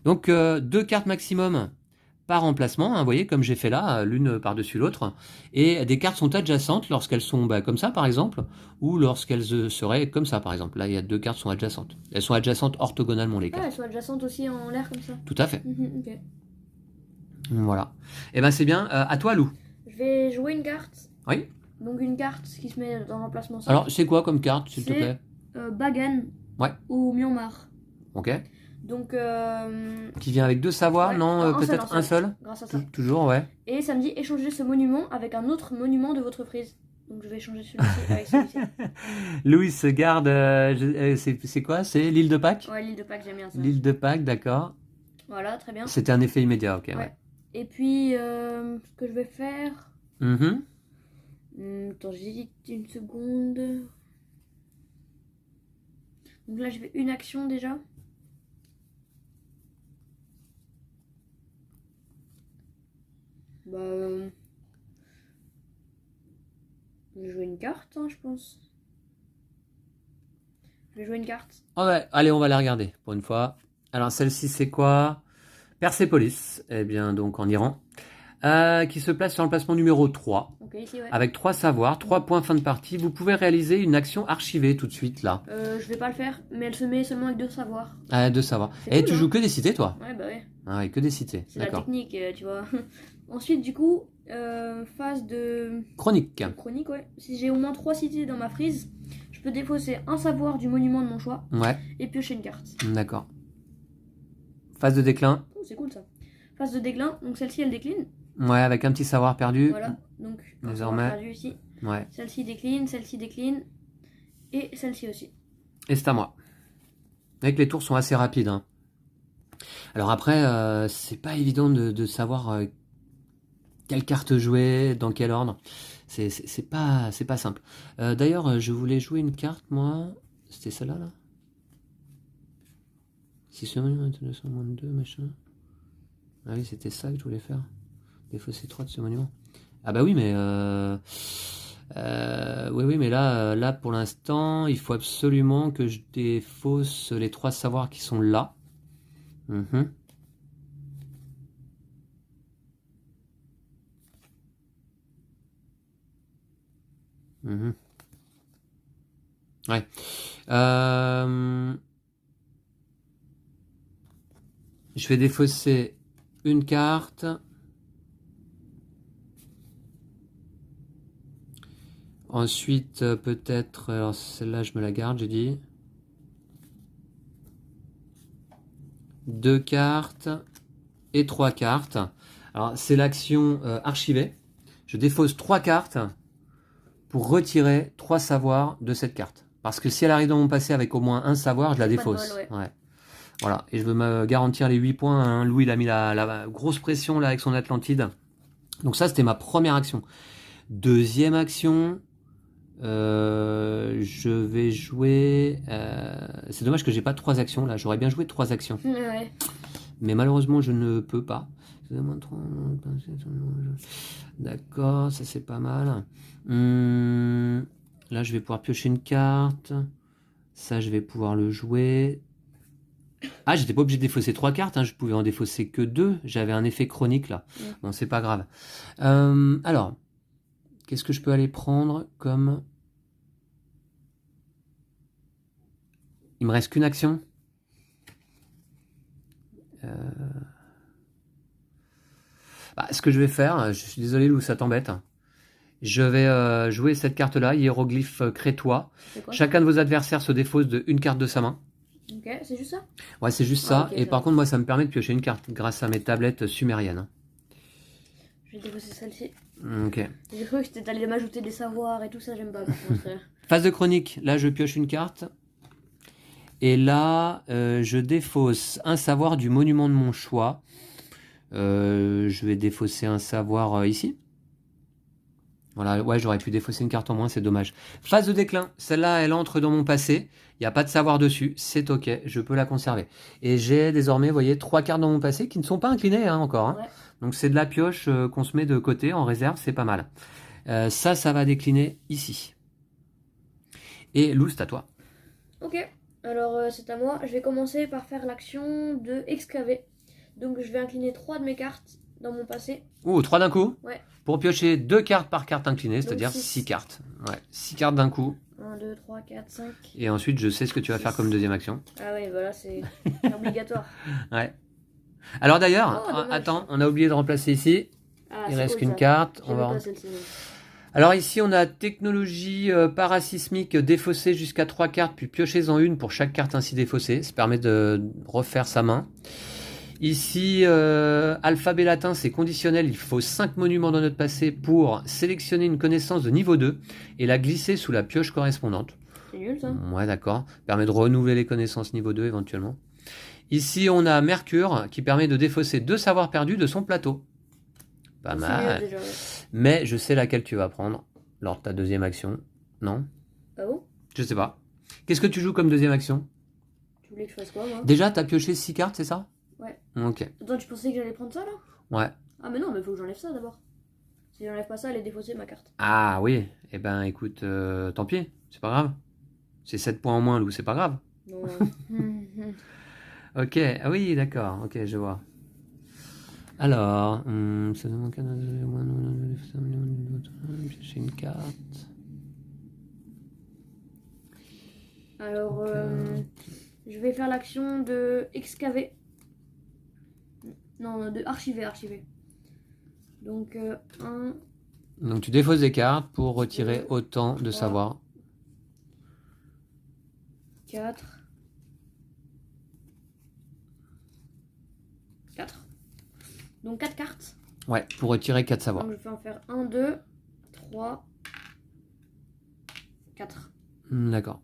Donc 2 cartes maximum par emplacement, hein, vous voyez comme j'ai fait là, l'une par-dessus l'autre. Et des cartes sont adjacentes lorsqu'elles sont comme ça par exemple, ou lorsqu'elles seraient comme ça par exemple. Là il y a 2 cartes sont adjacentes. Elles sont adjacentes orthogonalement les cartes. Ah, elles sont adjacentes aussi en l'air comme ça. Tout à fait. Ok. Voilà. Et ben c'est bien. À toi Lou. Je vais jouer une carte. Oui. Donc une carte qui se met dans l'emplacement simple. Alors c'est quoi comme carte s'il te plaît? Bagan. Ouais. Ou Myanmar. Ok. Donc. Qui vient avec 2 savoirs, ouais. Non, peut-être un seul. Grâce à ça. Toujours, ouais. Et ça me dit échanger ce monument avec un autre monument de votre prise. Donc je vais échanger celui-ci avec celui-ci. Louis se garde. C'est quoi? C'est l'île de Pâques? Ouais, l'île de Pâques, j'aime bien ça. L'île de Pâques, d'accord. Voilà, très bien. C'était un effet immédiat, ok. Ouais. Et puis, ce que je vais faire. Attends, j'hésite une seconde. Donc là, je fais une action déjà. Bah, je vais jouer une carte, hein, je pense. Je vais jouer une carte. Oh ouais, allez, on va la regarder pour une fois. Alors, celle-ci, c'est quoi? Persépolis, eh bien, donc en Iran. Qui se place sur l'emplacement numéro 3. Okay, ici, ouais. Avec 3 savoirs, 3 points fin de partie. Vous pouvez réaliser une action archivée tout de suite là. Je vais pas le faire, mais elle se met seulement avec 2 savoirs. Ah, 2 savoirs. Et cool, tu joues que des cités toi? Ouais, bah ouais. Ah ouais, que des cités. C'est la technique, tu vois. Ensuite, du coup, phase de... Chronique. Chronique, ouais. Si j'ai au moins 3 cités dans ma frise, je peux défausser un savoir du monument de mon choix. Ouais. Et piocher une carte. D'accord. Phase de déclin. Oh, c'est cool ça. Phase de déclin, donc celle-ci elle décline. Ouais, avec un petit savoir perdu. Voilà, donc un savoir perdu ici. Ouais. Celle-ci décline, et celle-ci aussi. Et c'est à moi. Avec les tours sont assez rapides. Hein. Alors après, c'est pas évident de savoir quelle carte jouer, dans quel ordre. C'est pas simple. D'ailleurs, je voulais jouer une carte, moi. C'était celle-là, là. Si ce monument est moins de 2, machin. Ah oui, c'était ça que je voulais faire. Défausser 3 de ce monument. Ah bah oui, mais... oui, mais là, pour l'instant, il faut absolument que je défausse les 3 savoirs qui sont là. Ouais. Je vais défausser une carte. Ensuite, peut-être... Alors, celle-là, je me la garde, j'ai dit. 2 cartes et 3 cartes. Alors, c'est l'action archivée. Je défausse 3 cartes pour retirer 3 savoirs de cette carte. Parce que si elle arrive dans mon passé avec au moins un savoir, je la défausse. Ouais. Voilà, et je veux me garantir les 8 points. Hein. Louis, il a mis la grosse pression là avec son Atlantide. Donc ça, c'était ma première action. Deuxième action, je vais jouer... c'est dommage que j'ai pas 3 actions là. J'aurais bien joué 3 actions. Ouais. Mais malheureusement, je ne peux pas. D'accord, ça c'est pas mal. Là, je vais pouvoir piocher une carte. Ça, je vais pouvoir le jouer. Ah, j'étais pas obligé de défausser 3 cartes, hein, je pouvais en défausser que 2. J'avais un effet chronique là. Bon, c'est pas grave. Alors, qu'est-ce que je peux aller prendre comme... Il me reste qu'une action. Ce que je vais faire, je suis désolé Lou, ça t'embête. Je vais jouer cette carte-là, hiéroglyphe crétois. Chacun de vos adversaires se défausse de une carte de sa main. Ok, c'est juste ça? Ouais, c'est juste ça. Okay, et par contre, moi, ça me permet de piocher une carte grâce à mes tablettes sumériennes. Je vais défausser celle-ci. Ok. J'ai cru que c'était allé m'ajouter des savoirs et tout ça, j'aime pas. Phase de chronique, là, je pioche une carte. Et là, je défausse un savoir du monument de mon choix. Je vais défausser un savoir ici. Voilà, ouais, j'aurais pu défausser une carte en moins, c'est dommage. Phase de déclin, celle-là, elle entre dans mon passé. Il n'y a pas de savoir dessus, c'est ok, je peux la conserver. Et j'ai désormais, vous voyez, 3 cartes dans mon passé qui ne sont pas inclinées hein, encore. Hein. Ouais. Donc c'est de la pioche qu'on se met de côté en réserve, c'est pas mal. Ça va décliner ici. Et Lou, c'est à toi. Ok, alors c'est à moi. Je vais commencer par faire l'action de excaver. Donc je vais incliner 3 de mes cartes dans mon passé. Ouh, 3 d'un coup? Ouais. Pour piocher 2 cartes par carte inclinée, c'est-à-dire 6 cartes. Ouais, 6 cartes d'un coup. 1, 2, 3, 4, 5. Et ensuite, je sais ce que tu vas faire comme deuxième action. Ah ouais, voilà, c'est obligatoire. Ouais. Alors d'ailleurs, attends, on a oublié de remplacer ici. Ah, il reste qu'une carte. On va... Alors ici, on a technologie parasismique défaussée jusqu'à 3 cartes, puis piochez-en une pour chaque carte ainsi défaussée. Ça permet de refaire sa main. Ici, alphabet latin, c'est conditionnel. Il faut 5 monuments dans notre passé pour sélectionner une connaissance de niveau 2 et la glisser sous la pioche correspondante. C'est nul, ça. Ouais, d'accord. Permet de renouveler les connaissances niveau 2 éventuellement. Ici, on a Mercure qui permet de défausser 2 savoirs perdus de son plateau. Pas mal. Déjà, ouais. Mais je sais laquelle tu vas prendre lors de ta deuxième action. Non? Ah bon? Je sais pas. Qu'est-ce que tu joues comme deuxième action? Tu voulais que je fasse quoi, moi? Déjà, t'as pioché 6 cartes, c'est ça? Ouais. Ok. Attends, tu pensais que j'allais prendre ça, là? Ouais. Ah, mais non, mais faut que j'enlève ça, d'abord. Si j'enlève pas ça, elle est défaussée, ma carte. Ah, oui. Eh ben, écoute, tant pis. C'est pas grave. C'est 7 points en moins, Lou, c'est pas grave. Non. Ok. Ah oui, d'accord. Ok, je vois. Alors, j'ai une carte. Alors, je vais faire l'action de excaver. Non, de archiver. Donc, 1. Donc, tu défausses des cartes pour retirer 2, autant de 3, savoir. 4. Donc 4 cartes. Ouais, pour retirer 4 savoirs. Donc je vais en faire 1, 2, 3, 4. D'accord.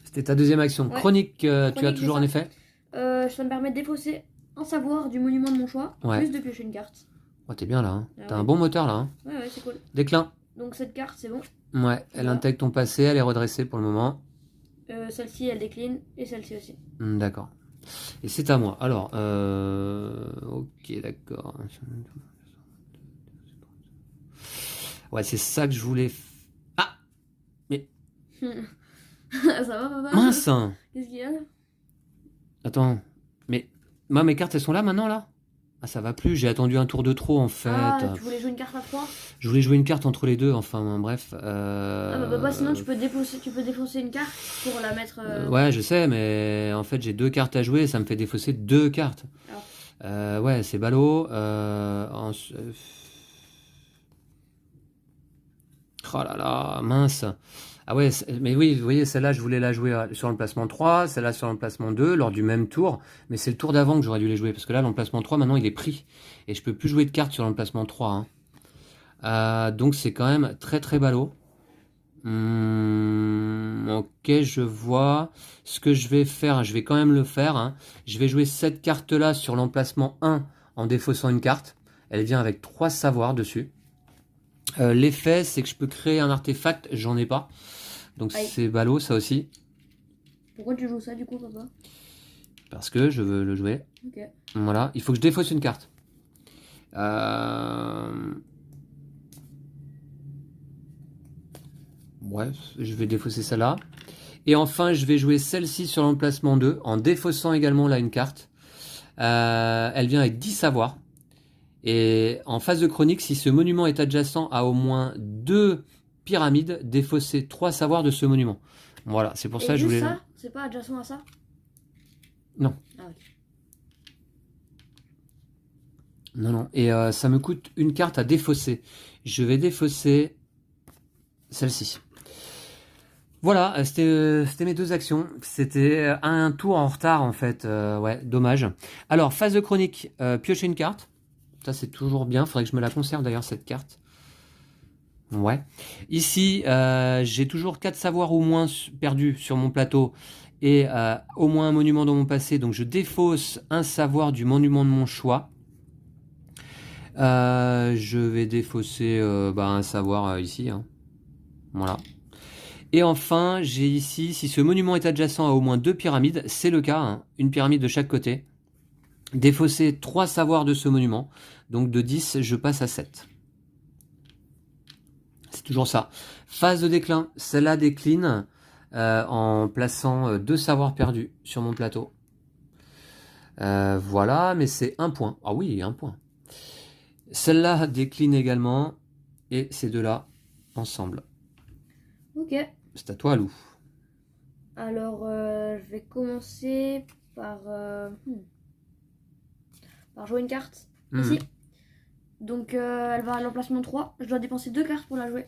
C'était ta deuxième action. Ouais. Chronique, tu as toujours un effet? Ça me permet de défausser un savoir du monument de mon choix, plus de piocher une carte. Oh, t'es bien là. Hein. T'as un bon moteur là. Hein. Ouais, c'est cool. Déclin. Donc cette carte, c'est bon. Ouais, elle intègre ton passé, elle est redressée pour le moment. Celle-ci, elle décline, et celle-ci aussi. D'accord. Et c'est à moi. Alors, ok, d'accord. Ouais, c'est ça que je voulais... Ah! Mais... Ça va, papa? Mince! Qu'est-ce qu'il y a là? Attends, mais... Moi, mes cartes, elles sont là, maintenant, là? Ah, ça va plus, j'ai attendu un tour de trop, en fait. Ah, tu voulais jouer une carte à 3? Je voulais jouer une carte entre les deux, enfin, bref. Ah, bah, papa, sinon, tu peux défausser une carte pour la mettre... Ouais, je sais, mais en fait, j'ai 2 cartes à jouer, ça me fait défausser 2 cartes. Ah. Ouais, c'est ballot. Oh là là, mince. Ah ouais, mais oui, vous voyez, celle-là, je voulais la jouer sur l'emplacement 3, celle-là sur l'emplacement 2, lors du même tour. Mais c'est le tour d'avant que j'aurais dû les jouer, parce que là, l'emplacement 3, maintenant, il est pris. Et je peux plus jouer de cartes sur l'emplacement 3. Hein. Donc, c'est quand même très, très ballot. Ok, je vois. Ce que je vais faire, je vais quand même le faire. Hein. Je vais jouer cette carte-là sur l'emplacement 1 en défaussant une carte. Elle vient avec 3 savoirs dessus. L'effet, c'est que je peux créer un artefact, j'en ai pas. Donc c'est ballot, ça aussi. Pourquoi tu joues ça du coup, papa? Parce que je veux le jouer. Ok. Voilà, il faut que je défausse une carte. Ouais, je vais défausser celle-là. Et enfin, je vais jouer celle-ci sur l'emplacement 2, en défaussant également là une carte. Elle vient avec 10 savoirs. Et en phase de chronique, si ce monument est adjacent à au moins 2 pyramides, défaussez 3 savoirs de ce monument. Voilà, c'est pour ça que je voulais... ça, c'est pas adjacent à ça? Non. Ah, ok. Non, non. Et ça me coûte une carte à défausser. Je vais défausser celle-ci. Voilà, c'était mes 2 actions. C'était un tour en retard en fait. Ouais, dommage. Alors, phase de chronique, piocher une carte. Ça, c'est toujours bien. Faudrait que je me la conserve d'ailleurs, cette carte. Ouais. Ici, j'ai toujours 4 savoirs au moins perdus sur mon plateau. Et au moins un monument dans mon passé. Donc, je défausse un savoir du monument de mon choix. Je vais défausser un savoir ici. Hein. Voilà. Et enfin, j'ai ici, si ce monument est adjacent à au moins 2 pyramides, c'est le cas, hein, une pyramide de chaque côté. Défausser 3 savoirs de ce monument. Donc de 10, je passe à 7. C'est toujours ça. Phase de déclin, celle-là décline en plaçant 2 savoirs perdus sur mon plateau. Voilà, mais c'est 1 point. Ah oui, 1 point. Celle-là décline également. Et ces deux-là, ensemble. Ok. C'est à toi, Lou. Alors, je vais commencer par jouer une carte. Ici. Donc, elle va à l'emplacement 3. Je dois dépenser 2 cartes pour la jouer.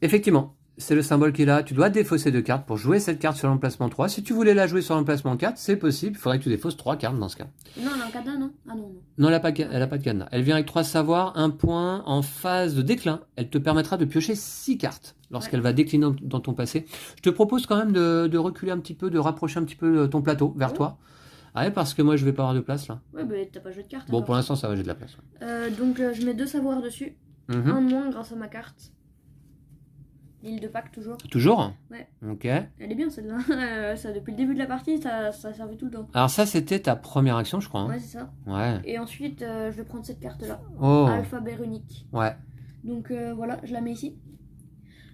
Effectivement, c'est le symbole qui est là. Tu dois défausser 2 cartes pour jouer cette carte sur l'emplacement 3. Si tu voulais la jouer sur l'emplacement 4, c'est possible. Il faudrait que tu défausses 3 cartes dans ce cas. Non, elle a un cadenas, non? Ah non, non. Non, elle n'a pas de cadenas. Elle vient avec 3 savoirs, 1 point en phase de déclin. Elle te permettra de piocher 6 cartes lorsqu'elle va décliner dans ton passé. Je te propose quand même de reculer un petit peu, de rapprocher un petit peu ton plateau vers toi. Ah ouais, parce que moi je vais pas avoir de place là. Ouais, bah t'as pas joué de carte. Bon, pour l'instant ça va, j'ai de la place. Donc je mets 2 savoirs dessus. Un moins grâce à ma carte. L'île de Pâques, toujours. Toujours? Ouais. Ok. Elle est bien celle-là. Ça, depuis le début de la partie, ça servait tout le temps. Alors ça, c'était ta première action, je crois. Hein. Ouais, c'est ça. Ouais. Et ensuite, je vais prendre cette carte-là. Oh. Alphabet runique. Ouais. Donc voilà, je la mets ici.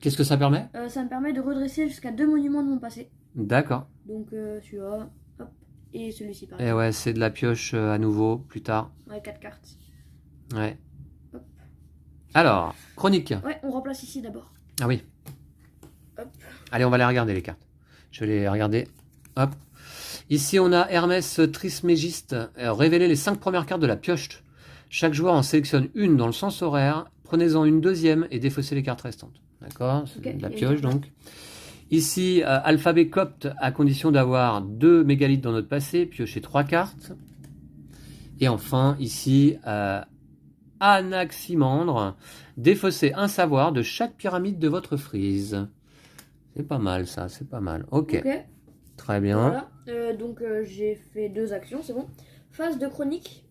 Qu'est-ce que ça permet? Ça me permet de redresser jusqu'à 2 monuments de mon passé. D'accord. Donc celui-là, hop, et celui-ci par exemple. Et ouais, c'est de la pioche à nouveau, plus tard. Ouais, 4 cartes. Ouais. Hop. Alors, chronique. Ouais, on remplace ici d'abord. Ah oui. Hop. Allez, on va les regarder les cartes. Je vais les regarder. Hop. Ici, on a Hermès Trismégiste. Révéler les 5 premières cartes de la pioche. Chaque joueur en sélectionne une dans le sens horaire. Prenez-en une deuxième et défaussez les cartes restantes. D'accord? C'est de la pioche donc. Ici, alphabet copte à condition d'avoir 2 mégalithes dans notre passé. Piochez 3 cartes. Et enfin, ici, Anaximandre. Défaussez un savoir de chaque pyramide de votre frise. C'est pas mal ça, c'est pas mal. Ok. Très bien. Voilà. Donc j'ai fait 2 actions, c'est bon. Phase de chronique.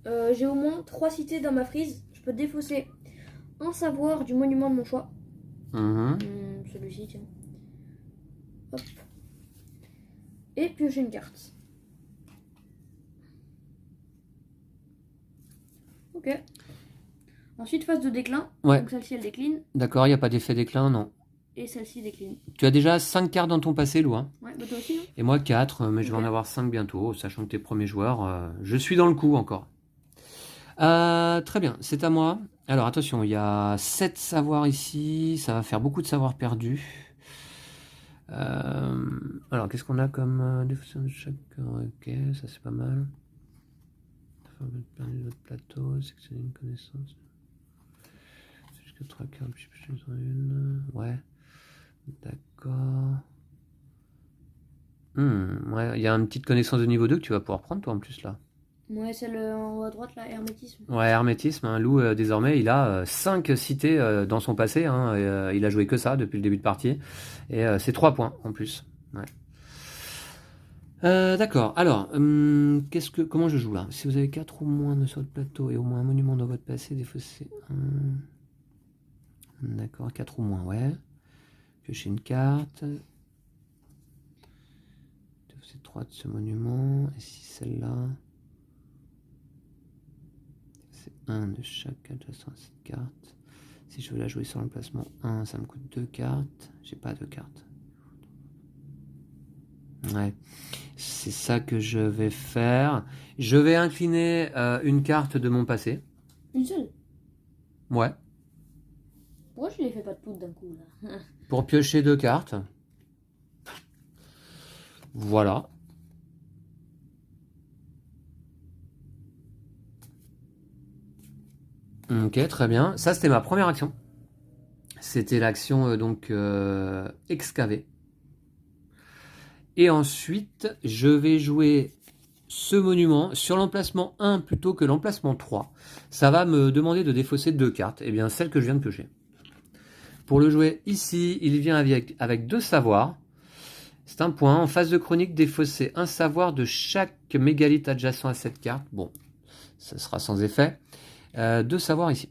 J'ai au moins 3 cités dans ma frise. Je peux défausser un savoir du monument de mon choix. Celui-ci, tiens. Hop. Et piocher une carte. Ok. Ensuite, phase de déclin. Ouais. Donc celle-ci, elle décline. D'accord, il n'y a pas d'effet déclin, non. Et celle-ci décline. Tu as déjà 5 cartes dans ton passé, Lou. Hein. Ouais, bah toi aussi, non? Et moi 4, mais je vais en avoir 5 bientôt, sachant que t'es premier joueur. Je suis dans le coup encore. Très bien, c'est à moi. Alors attention, il y a 7 savoirs ici, ça va faire beaucoup de savoirs perdus. Alors qu'est-ce qu'on a comme définition de chaque... Ok, ça c'est pas mal. Votre plateau, sectionner une connaissance. Jusqu'à 3 cartes, puis je suis une. Ouais. D'accord. Ouais, il y a une petite connaissance de niveau 2 que tu vas pouvoir prendre toi en plus là. Ouais, celle en haut à droite là, hermétisme. Ouais, hermétisme, hein, Lou désormais il a 5 cités dans son passé, hein, il a joué que ça depuis le début de partie, et c'est 3 points en plus. Ouais. D'accord, alors, comment je joue là? Si vous avez 4 ou moins sur votre plateau et au moins un monument dans votre passé, défaussez un... D'accord, 4 ou moins, ouais. Piocher une carte. Défausser 3 de ce monument. Et si celle-là... C'est 1 de chaque adjacent à cette carte. Si je veux la jouer sur l'emplacement 1, ça me coûte 2 cartes. J'ai pas de cartes. Ouais, c'est ça que je vais faire. Je vais incliner une carte de mon passé. Une seule? Ouais. Pourquoi je les fais pas toutes d'un coup là? Pour piocher 2 cartes. Voilà. Ok, très bien. Ça, c'était ma première action. C'était l'action excaver. Et ensuite, je vais jouer ce monument sur l'emplacement 1 plutôt que l'emplacement 3. Ça va me demander de défausser 2 cartes. Et bien, celle que je viens de piocher. Pour le jouer ici, il vient avec 2 savoirs. C'est un point. En phase de chronique, défausser un savoir de chaque mégalithe adjacent à cette carte. Bon, ça sera sans effet. 2 savoirs ici.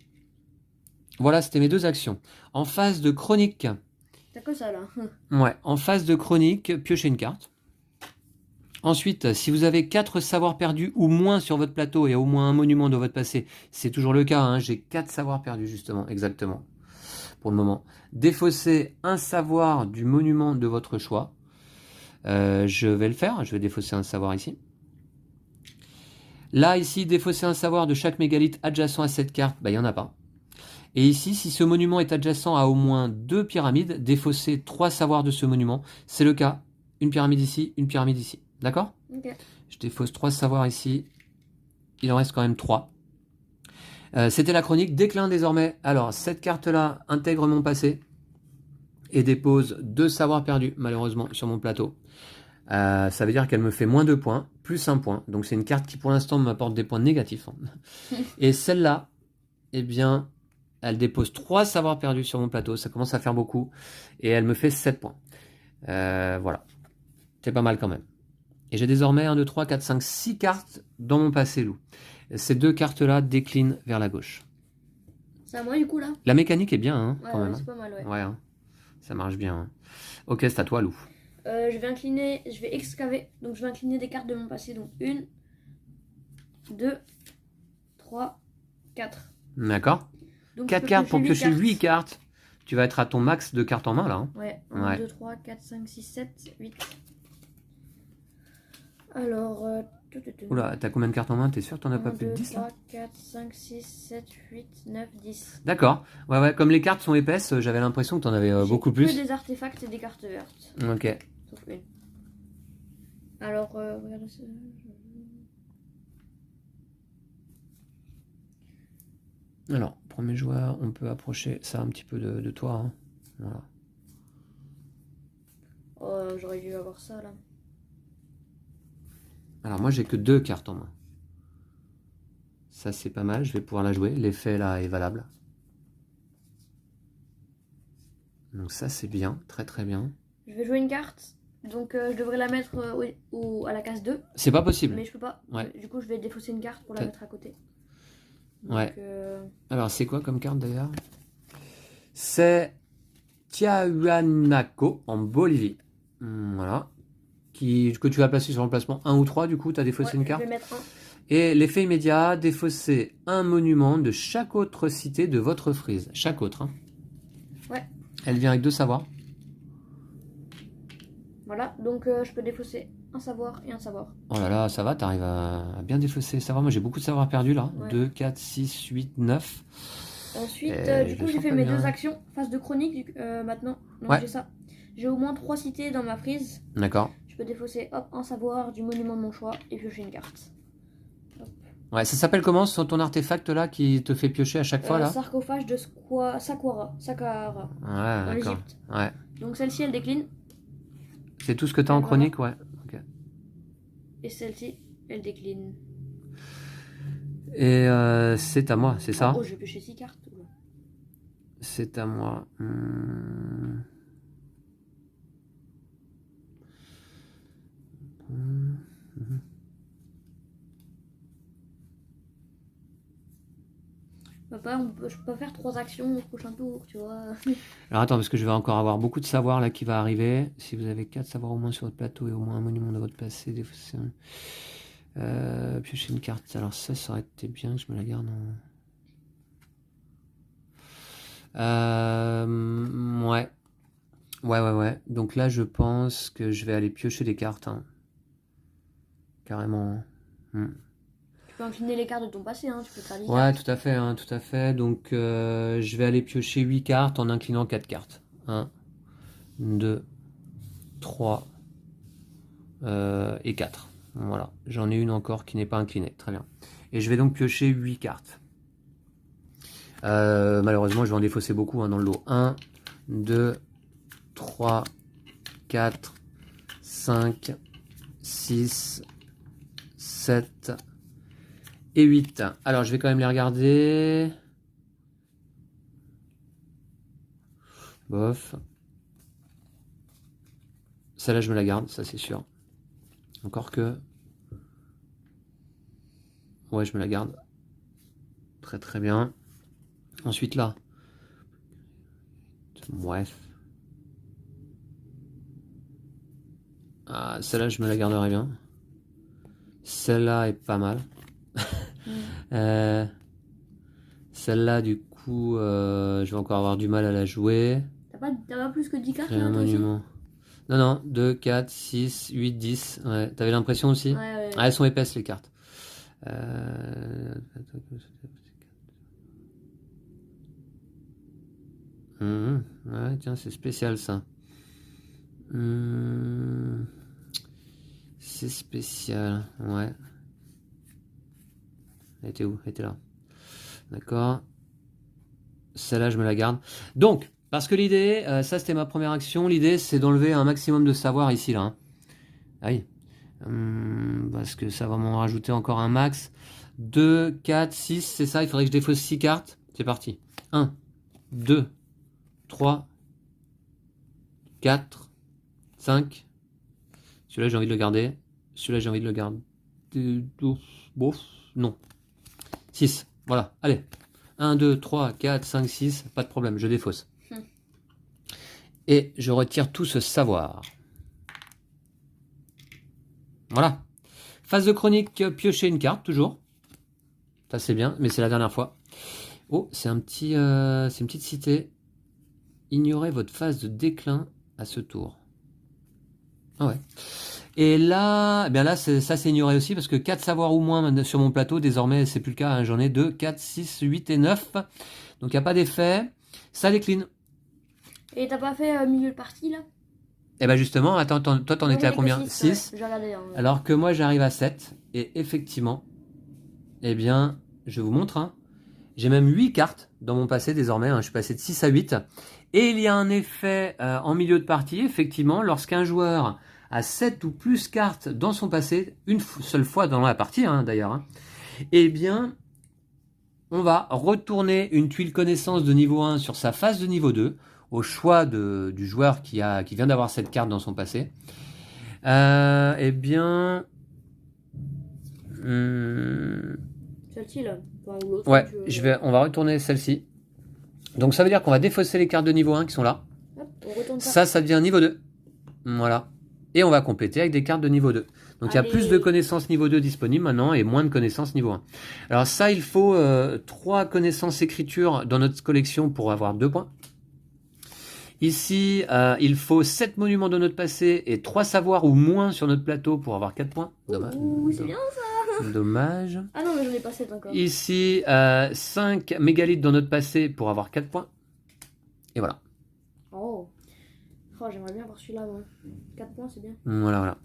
Voilà, c'était mes 2 actions. En phase de chronique... T'as que ça là. Ouais, en phase de chronique, piochez une carte. Ensuite, si vous avez 4 savoirs perdus ou moins sur votre plateau et au moins un monument de votre passé, c'est toujours le cas, hein, j'ai 4 savoirs perdus justement, exactement, pour le moment. Défaussez un savoir du monument de votre choix. Je vais le faire, je vais défausser un savoir ici. Là, ici, défausser un savoir de chaque mégalithe adjacent à cette carte, il n'y en a pas. Et ici, si ce monument est adjacent à au moins 2 pyramides, défausser 3 savoirs de ce monument. C'est le cas. Une pyramide ici, une pyramide ici. D'accord? Ok. Je défausse 3 savoirs ici. Il en reste quand même 3. C'était la chronique. Déclin désormais. Alors, cette carte-là intègre mon passé et dépose 2 savoirs perdus, malheureusement, sur mon plateau. Ça veut dire qu'elle me fait moins 2 points, plus 1 point. Donc, c'est une carte qui, pour l'instant, m'apporte des points négatifs. Et celle-là, eh bien... Elle dépose 3 savoirs perdus sur mon plateau. Ça commence à faire beaucoup. Et elle me fait 7 points. Voilà. C'est pas mal quand même. Et j'ai désormais 1, 2, 3, 4, 5, 6 cartes dans mon passé loup. Ces 2 cartes-là déclinent vers la gauche. C'est à moi du coup là? La mécanique est bien, hein, Ouais, quand ouais, même. c'est pas mal, ouais. Ouais, hein. Ça marche bien. Hein. Ok, c'est à toi, loup. Je vais incliner, je vais excaver. Donc je vais incliner des cartes de mon passé. Donc 1, 2, 3, 4. D'accord. Donc 4 cartes pour piocher 8 cartes. Tu vas être à ton max de cartes en main, là. Hein. Ouais. 1, 2, 3, 4, 5, 6, 7, 8. Alors... Oula, t'as combien de cartes en main? T'es sûr que t'en as pas plus de 10 3, là? 4, 5, 6, 7, 8, 9, 10. D'accord. Ouais, comme les cartes sont épaisses, j'avais l'impression que t'en avais beaucoup plus. J'ai que des artefacts et des cartes vertes. Ok. Sauf une. Alors, regardez ça. Alors, premier joueur, on peut approcher ça un petit peu de toi. Hein. Voilà. Oh, j'aurais dû avoir ça là. Alors moi j'ai que 2 cartes en main. Ça c'est pas mal, je vais pouvoir la jouer. L'effet là est valable. Donc ça c'est bien, très très bien. Je vais jouer une carte. Donc je devrais la mettre à la case 2. C'est pas possible. Mais je peux pas. Ouais. Du coup je vais défausser une carte pour la mettre à côté. Donc, ouais. Alors c'est quoi comme carte d'ailleurs? C'est Tiahuanaco en Bolivie. Voilà. Que tu vas placer sur l'emplacement 1 ou 3, du coup tu as défaussé une carte. Je vais mettre 1. Et l'effet immédiat, défausser un monument de chaque autre cité de votre frise. Chaque autre. Hein. Ouais. Elle vient avec 2 savoirs. Voilà, donc je peux défausser un savoir et un savoir. Oh là là, ça va, t'arrives à bien défausser les savoirs. Moi j'ai beaucoup de savoirs perdus là. Ouais. 2, 4, 6, 8, 9. Ensuite, du coup j'ai fait mes 2 actions. Phase de chronique maintenant. Donc ouais. j'ai ça. J'ai au moins 3 cités dans ma frise. D'accord. Je peux défausser un savoir du monument de mon choix et piocher une carte. Hop. Ouais, ça s'appelle comment ton artefact là qui te fait piocher à chaque fois là? Sarcophage de Saqqara. Ouais, d'accord. Ouais. Donc celle-ci elle décline. C'est tout ce que tu as en chronique, ouais. Okay. Et celle-ci, elle décline. Et c'est à moi, c'est ça? Oh, je vais piocher 6 cartes. C'est à moi. Papa, je peux pas faire 3 actions au prochain tour, tu vois. Alors attends, parce que je vais encore avoir beaucoup de savoir là qui va arriver. Si vous avez 4 savoirs au moins sur votre plateau et au moins un monument de votre passé, piocher une carte. Alors ça aurait été bien que je me la garde Ouais. Ouais. Donc là, je pense que je vais aller piocher des cartes. Hein. Carrément. Tu peux incliner les cartes de ton passé, hein. Tu peux faire 10 Ouais, cartes. tout à fait. Hein, tout à fait. Donc, je vais aller piocher 8 cartes en inclinant 4 cartes. 1, 2, 3 et 4. Voilà. J'en ai une encore qui n'est pas inclinée. Très bien. Et je vais donc piocher 8 cartes. Malheureusement, je vais en défausser beaucoup hein, dans le lot. 1, 2, 3, 4, 5, 6, 7 et 8. Alors, je vais quand même les regarder. Bof. Celle-là, je me la garde, ça c'est sûr. Encore que... Ouais, je me la garde. Très très bien. Ensuite là. Bref. Ah, celle-là, je me la garderai bien. Celle-là est pas mal. Celle-là, du coup, je vais encore avoir du mal à la jouer. T'as pas plus que 10 cartes Créer un là, toi aussi? monument. Non, 2, 4, 6, 8, 10. Ouais. T'avais l'impression aussi? Ouais. Ah, elles sont épaisses les cartes. Ouais, tiens, c'est spécial ça. C'est spécial, ouais. Elle était où? Elle était là. D'accord. Celle-là, je me la garde. Donc, parce que l'idée, ça c'était ma première action, l'idée c'est d'enlever un maximum de savoir ici, là. Hein. Aïe. Parce que ça va m'en rajouter encore un max. 2, 4, 6, c'est ça, il faudrait que je défausse 6 cartes. C'est parti. 1, 2, 3, 4, 5. Celui-là, j'ai envie de le garder. Celui-là, j'ai envie de le garder. Bof, non. 6. Voilà, allez. 1, 2, 3, 4, 5, 6. Pas de problème, je défausse. Et je retire tout ce savoir. Voilà. Phase de chronique, piocher une carte, toujours. Ça, c'est bien, mais c'est la dernière fois. Oh, c'est un petit, c'est une petite cité. Ignorez votre phase de déclin à ce tour. Ah ouais. Et là, eh bien là ça c'est ignoré aussi parce que 4 savoirs ou moins sur mon plateau, désormais c'est plus le cas, hein, j'en ai 2, 4, 6, 8 et 9. Donc il n'y a pas d'effet. Ça décline. Et t'as pas fait milieu de partie là? Et bien justement, attends, toi t'en étais à combien? 6. J'ai regardé. Hein. Alors que moi j'arrive à 7. Et effectivement, eh bien, je vous montre, hein, j'ai même 8 cartes dans mon passé désormais, hein, je suis passé de 6 à 8. Et il y a un effet en milieu de partie, effectivement, lorsqu'un joueur a 7 ou plus cartes dans son passé, une seule fois dans la partie hein, d'ailleurs, hein, eh bien, on va retourner une tuile connaissance de niveau 1 sur sa phase de niveau 2, au choix du joueur qui vient d'avoir cette carte dans son passé. Eh bien... Celle-ci là. Enfin, l'autre, ouais, on va retourner celle-ci. Donc ça veut dire qu'on va défausser les cartes de niveau 1 qui sont là. Hop, on retourne ça devient niveau 2. Voilà. Et on va compléter avec des cartes de niveau 2. Donc il y a plus de connaissances niveau 2 disponibles maintenant et moins de connaissances niveau 1. Alors ça, il faut 3 connaissances écriture dans notre collection pour avoir 2 points. Ici, il faut 7 monuments de notre passé et 3 savoirs ou moins sur notre plateau pour avoir 4 points. Dommage. Ouh, c'est bien ça. Dommage. Ah non, mais j'en ai pas 7 encore. Ici, 5 mégalithes dans notre passé pour avoir 4 points. Et voilà. Oh, j'aimerais bien avoir celui-là. Ouais. 4 points, c'est bien. Voilà.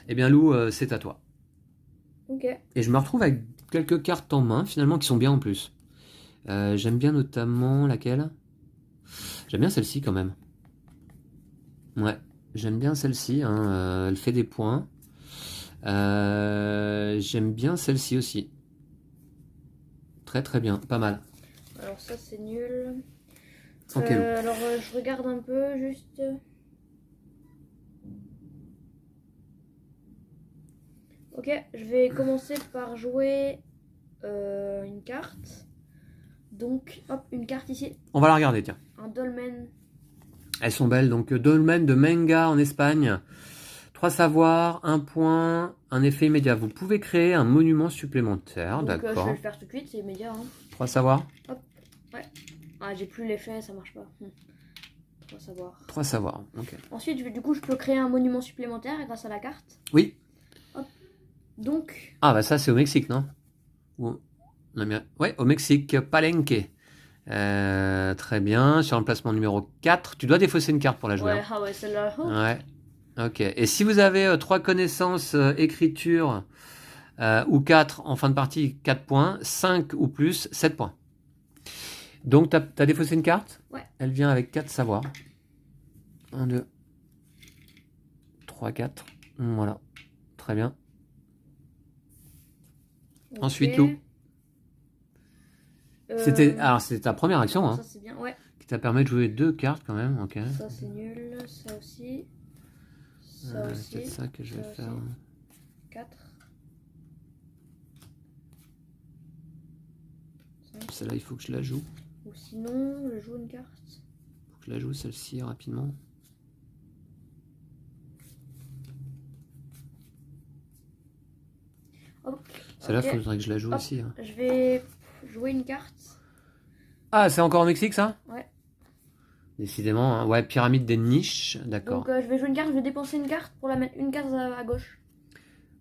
Eh bien, Lou, c'est à toi. Ok. Et je me retrouve avec quelques cartes en main, finalement, qui sont bien en plus. J'aime bien notamment laquelle? J'aime bien celle-ci quand même. Ouais, j'aime bien celle-ci. Hein, elle fait des points. J'aime bien celle-ci aussi. Très très bien, pas mal. Alors ça c'est nul. Ok. Alors je regarde un peu juste. Ok, je vais commencer par jouer une carte. Donc hop, une carte ici. On va la regarder, tiens. Un dolmen. Elles sont belles, donc dolmen de Menga en Espagne. 3 savoirs, 1 point, un effet immédiat. Vous pouvez créer un monument supplémentaire, d'accord. Je vais le faire tout de suite, c'est immédiat. Hein. 3 savoirs. Hop, ouais. Ah, j'ai plus l'effet, ça marche pas. 3 savoirs. 3 savoirs, ok. Ensuite, du coup, je peux créer un monument supplémentaire grâce à la carte. Oui. Hop. Donc... Ah, bah ça, c'est au Mexique, non? Ouais, au Mexique, Palenque. Très bien, sur l'emplacement numéro 4. Tu dois défausser une carte pour la jouer. Ouais, ah ouais, celle-là. Oh. Ouais, ok. Et si vous avez 3 connaissances écriture ou 4 en fin de partie, 4 points. 5 ou plus, 7 points. Donc, tu as défaussé une carte? Ouais. Elle vient avec 4 savoirs. 1, 2, 3, 4. Voilà. Très bien. Okay. Ensuite, Lou. C'était ta première action, hein, ça c'est bien, ouais. Qui t'a permis de jouer 2 cartes quand même, ok. Ça c'est nul, ça aussi. Ça aussi. C'est ça que je vais faire. 4. Celle-là, il faut que je la joue. Ou sinon, je joue une carte. Faut que je la joue celle-ci rapidement. Celle-là, il faudrait que je la joue aussi. Hein. Je vais jouer une carte. Ah, c'est encore au Mexique, ça? Ouais. Décidément, hein. Ouais, pyramide des niches, d'accord. Donc, je vais jouer une carte, je vais dépenser une carte pour la mettre une case à gauche.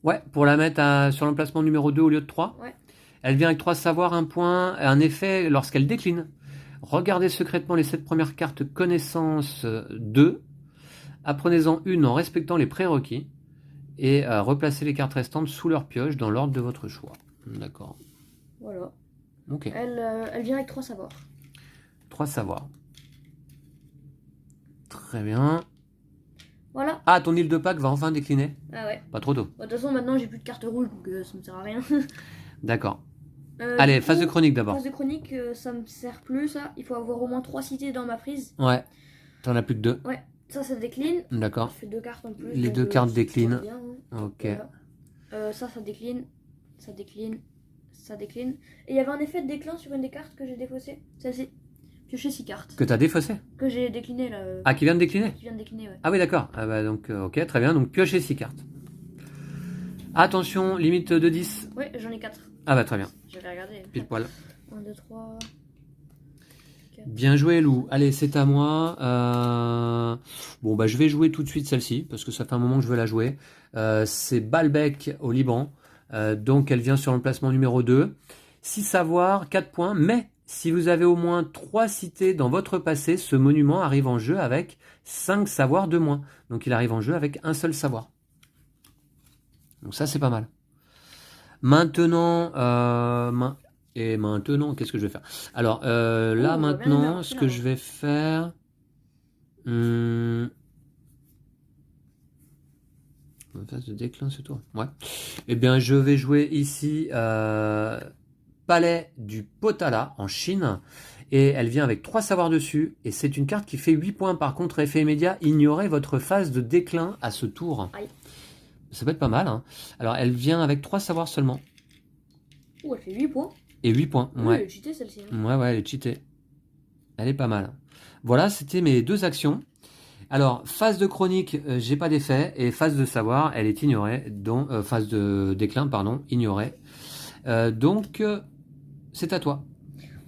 Ouais, pour la mettre sur l'emplacement numéro 2 au lieu de 3. Ouais. Elle vient avec 3 savoirs, 1 point, un effet lorsqu'elle décline. Regardez secrètement les 7 premières cartes connaissance 2. Apprenez-en une en respectant les prérequis. Et replacez les cartes restantes sous leur pioche dans l'ordre de votre choix. D'accord. Voilà. Ok. Elle vient avec 3 savoirs. 3 savoirs. Très bien. Voilà. Ah, ton île de Pâques va enfin décliner? Ah ouais. Pas trop tôt. De toute façon, maintenant j'ai plus de cartes rouges, donc ça me sert à rien. D'accord. Allez, phase de chronique d'abord. Phase de chronique, ça me sert plus, ça. Il faut avoir au moins 3 cités dans ma prise. Ouais. T'en as plus que 2. Ouais. Ça décline. D'accord. Je fais 2 cartes en plus. Les 2 cartes déclinent. Bien, hein. Ok. Voilà. Ça décline. Ça décline. Ça décline. Et il y avait un effet de déclin sur une des cartes que j'ai défaussée. Celle-ci. Piocher 6 cartes. Que t'as défaussé? Que j'ai décliné là. Ah, qui vient de décliner? Qui vient de décliner, ouais. Ah oui, d'accord. Ah bah donc, ok, très bien. Donc, piocher 6 cartes. Attention, limite de 10. Ouais, j'en ai 4. Ah bah très bien. Je vais regarder. Pile poil. 1, 2, 3... Bien joué, Lou. Allez, c'est à moi. Bon, bah, je vais jouer tout de suite celle-ci, parce que ça fait un moment que je veux la jouer. C'est Baalbek au Liban. Donc, elle vient sur l'emplacement numéro 2. 6 savoirs, 4 points. Mais, si vous avez au moins 3 cités dans votre passé, ce monument arrive en jeu avec 5 savoirs de moins. Donc, il arrive en jeu avec un seul savoir. Donc, ça, c'est pas mal. Maintenant... Et maintenant, qu'est-ce que je vais faire? Alors, là, maintenant, ce que je vais faire... phase de déclin, ce tour. Ouais. Eh bien, je vais jouer ici Palais du Potala, en Chine. Et elle vient avec 3 savoirs dessus. Et c'est une carte qui fait 8 points. Par contre, effet immédiat, ignorez votre phase de déclin à ce tour. Aïe. Ça peut être pas mal. Hein. Alors, elle vient avec 3 savoirs seulement. Oh, elle fait 8 points. Et 8 points, ouais. Oui, elle est cheatée celle-ci. Hein. Ouais, elle est cheatée. Elle est pas mal. Voilà, c'était mes 2 actions. Alors, phase de chronique, j'ai pas d'effet. Et phase de savoir, elle est ignorée. Donc, phase de déclin, pardon, ignorée. Donc, c'est à toi.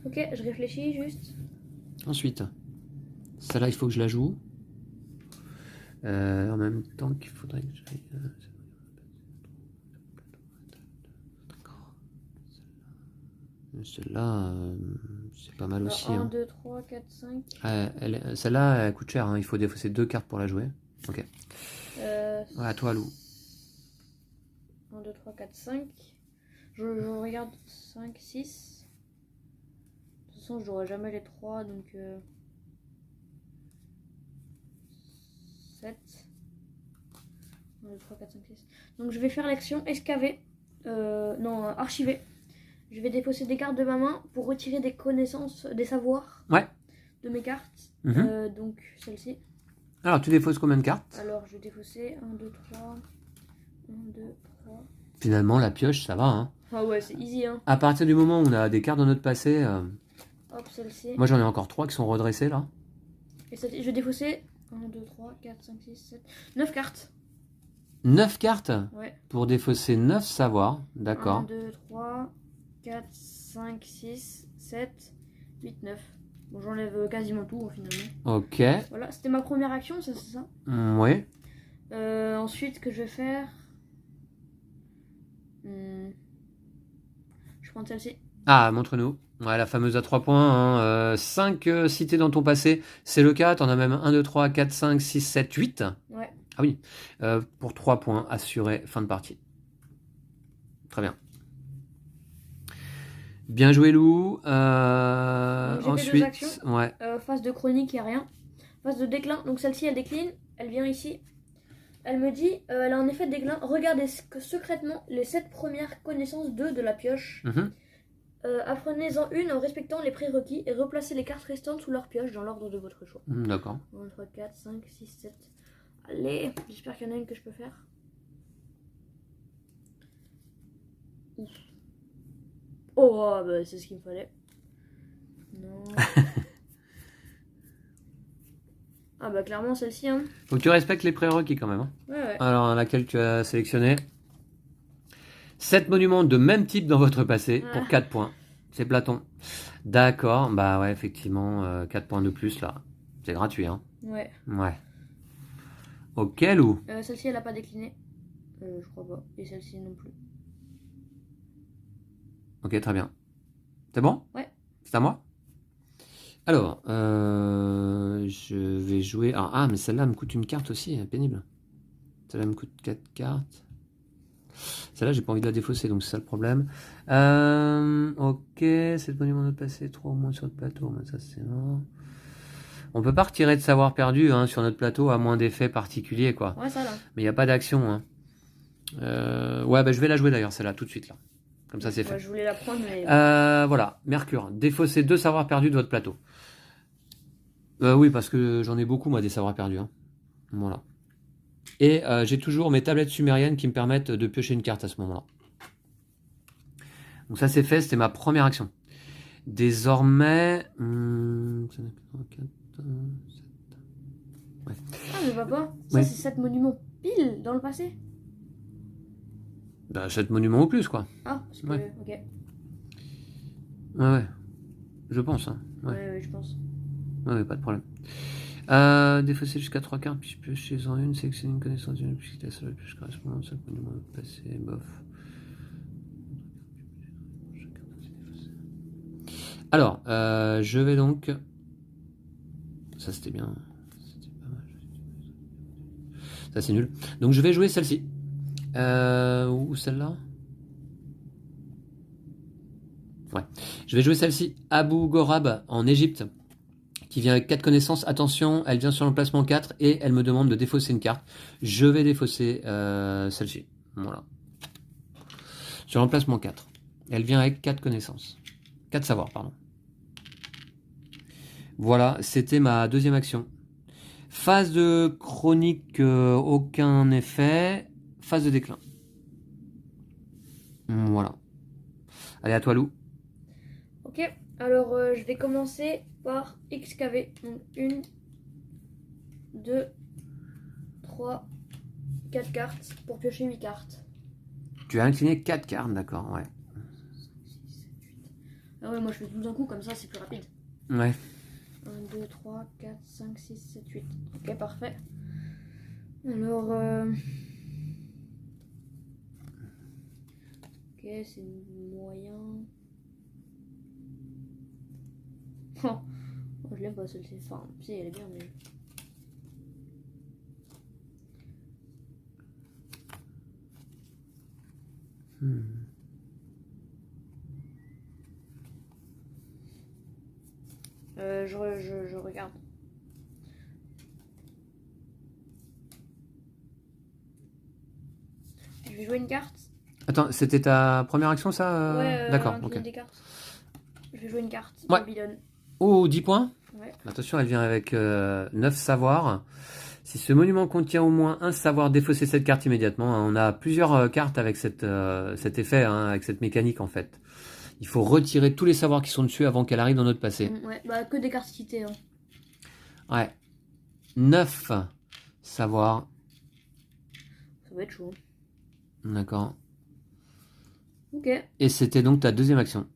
Ok, je réfléchis juste. Ensuite, celle-là, il faut que je la joue. En même temps qu'il faudrait que j'aille... Celle-là, c'est pas mal aussi. 1, 2, 3, 4, 5. Celle-là, elle coûte cher. Hein. Il faut défausser 2 cartes pour la jouer. Ok. Ouais, à toi, Lou. 1, 2, 3, 4, 5. Je regarde 5, 6. De toute façon, je n'aurai jamais les 3, donc... 7. 1, 2, 3, 4, 5, 6. Donc je vais faire l'action escaver. Non, archiver. Je vais défausser des cartes de ma main pour retirer des connaissances, des savoirs de mes cartes. Donc celle-ci. Alors tu défausses combien de cartes? Alors je vais défausser 1, 2, 3. 1, 2, 3. Finalement la pioche ça va. Hein. Ah ouais, c'est easy. Hein. À partir du moment où on a des cartes dans notre passé. Hop, celle-ci. Moi j'en ai encore 3 qui sont redressées là. Et je vais défausser 1, 2, 3, 4, 5, 6, 7. 9 cartes. 9 cartes? Ouais. Pour défausser 9 savoirs. D'accord. 1, 2, 3. 4, 5, 6, 7, 8, 9. Bon, j'enlève quasiment tout finalement. Ok. Voilà, c'était ma première action, ça c'est ça. Oui. Ensuite, que je vais faire... Je prends celle-ci. Ah, montre-nous. Ouais, la fameuse à 3 points. 5 cités dans ton passé. C'est le cas. T'en as même 1, 2, 3, 4, 5, 6, 7, 8. Ouais. Ah oui. Pour 3 points assurés, fin de partie. Très bien. Bien joué, Lou. Ensuite, fait 2 actions. Ouais. Phase de chronique, il n'y a rien. Phase de déclin. Donc celle-ci, elle décline. Elle vient ici. Elle me dit, elle a en effet de déclin. Regardez secrètement les 7 premières connaissances de la pioche. Apprenez-en une en respectant les prérequis et replacez les cartes restantes sous leur pioche dans l'ordre de votre choix. D'accord. 1, 3, 4, 5, 6, 7. Allez, j'espère qu'il y en a une que je peux faire. Ouf. Oh, bah c'est ce qu'il me fallait. Non. Ah bah clairement celle-ci. Hein. Faut que tu respectes les prérequis quand même. Hein. Ouais. Alors, laquelle tu as sélectionné 7 monuments de même type dans votre passé pour 4 points. C'est Platon. D'accord, bah ouais, effectivement, 4 points de plus là. C'est gratuit, hein. Ouais. Ouais. Ok, Lou. Celle-ci, elle a pas décliné. Je crois pas. Et celle-ci non plus. Ok, très bien. C'est bon? Ouais. C'est à moi? Alors, je vais jouer... Ah, mais celle-là me coûte une carte aussi, pénible. Celle-là me coûte 4 cartes. Celle-là, j'ai pas envie de la défausser, donc c'est ça le problème. Ok, c'est le monument de passé, 3 au moins sur le plateau. Mais ça, c'est mort. On peut pas retirer de savoir perdu sur notre plateau, à moins d'effets particuliers, quoi. Ouais, ça là. Mais il n'y a pas d'action. Hein. Ouais, bah, je vais la jouer d'ailleurs, celle-là, tout de suite, là. Comme ça, c'est fait. Je voulais la prendre, mais... Voilà, Mercure. Défausser 2 savoirs perdus de votre plateau. Oui, parce que j'en ai beaucoup, moi, des savoirs perdus. Hein. Voilà. Et j'ai toujours mes tablettes sumériennes qui me permettent de piocher une carte à ce moment-là. Donc ça, c'est fait. C'était ma première action. Désormais... Ouais. Ah, mais papa, ça, c'est 7 monuments pile dans le passé. Bah, 7 monuments ou plus, quoi. Ah, parce que... Ouais. Ok. Ouais. Je pense. Hein. Ouais, je pense. Ouais, pas de problème. Défausser jusqu'à 3 cartes, puis je pioche en une, sélectionner une connaissance d'une puisqu'il la seule pioche correspondante, seul monument passé, bof. Alors, je vais donc... Ça, c'était bien. C'était pas mal. Ça, c'est nul. Donc, je vais jouer celle-ci. Ou celle-là. Ouais. Je vais jouer celle-ci. Abu Ghorab, en Égypte, qui vient avec 4 connaissances. Attention, elle vient sur l'emplacement 4 et elle me demande de défausser une carte. Je vais défausser celle-ci. Voilà. Sur l'emplacement 4. Elle vient avec 4 connaissances. 4 savoirs, pardon. Voilà, c'était ma deuxième action. Phase de chronique, aucun effet. Phase de déclin. Voilà. Allez, à toi, Lou. Ok, alors je vais commencer par XKV. Donc 1, 2, 3, 4 cartes pour piocher 8 cartes. Tu as incliné 4 cartes, d'accord, ouais. 5, 6, 7, 8. Ah ouais, moi je fais tout d'un coup, comme ça c'est plus rapide. Ouais. 1, 2, 3, 4, 5, 6, 7, 8. Ok, parfait. Alors... Ok, c'est moyen... Oh, je l'aime pas celle-ci. Enfin, si, elle est bien, mais... Je regarde. Je vais jouer une carte. Attends, c'était ta première action, ça Ouais, d'accord, ok. Des cartes. Je vais jouer une carte. Ouais. Babylone. Oh, 10 points. Ouais. Attention, elle vient avec 9 savoirs. Si ce monument contient au moins un savoir, défausser cette carte immédiatement. On a plusieurs cartes avec cet effet, avec cette mécanique en fait. Il faut retirer tous les savoirs qui sont dessus avant qu'elle arrive dans notre passé. Ouais, bah que des cartes citées. Hein. Ouais. 9 savoirs. Ça va être chaud. D'accord. Ok. Et c'était donc ta deuxième action.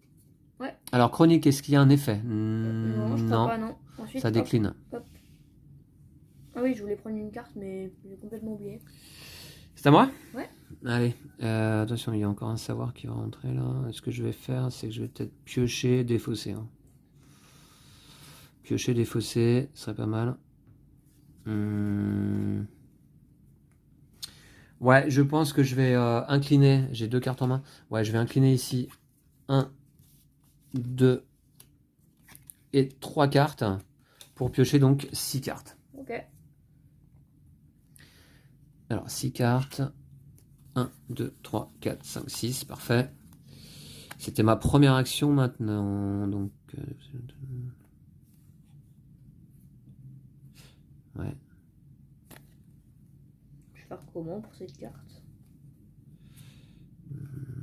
Ouais. Alors, chronique, est-ce qu'il y a un effet? Non, je Non, pas, non. Ensuite, ça décline. Hop. Ah oui, je voulais prendre une carte, mais j'ai complètement oublié. C'est à moi? Ouais. Allez, attention, il y a encore un savoir qui va rentrer là. Ce que je vais faire, c'est que je vais peut-être piocher, défausser. Hein. Piocher, défausser, ce serait pas mal. Ouais, je pense que je vais incliner. J'ai 2 cartes en main. Ouais, je vais incliner ici 1, 2 et 3 cartes pour piocher donc 6 cartes. Ok. Alors, 6 cartes. 1, 2, 3, 4, 5, 6. Parfait. C'était ma première action maintenant. Donc, ouais. Je vais faire comment pour cette carte?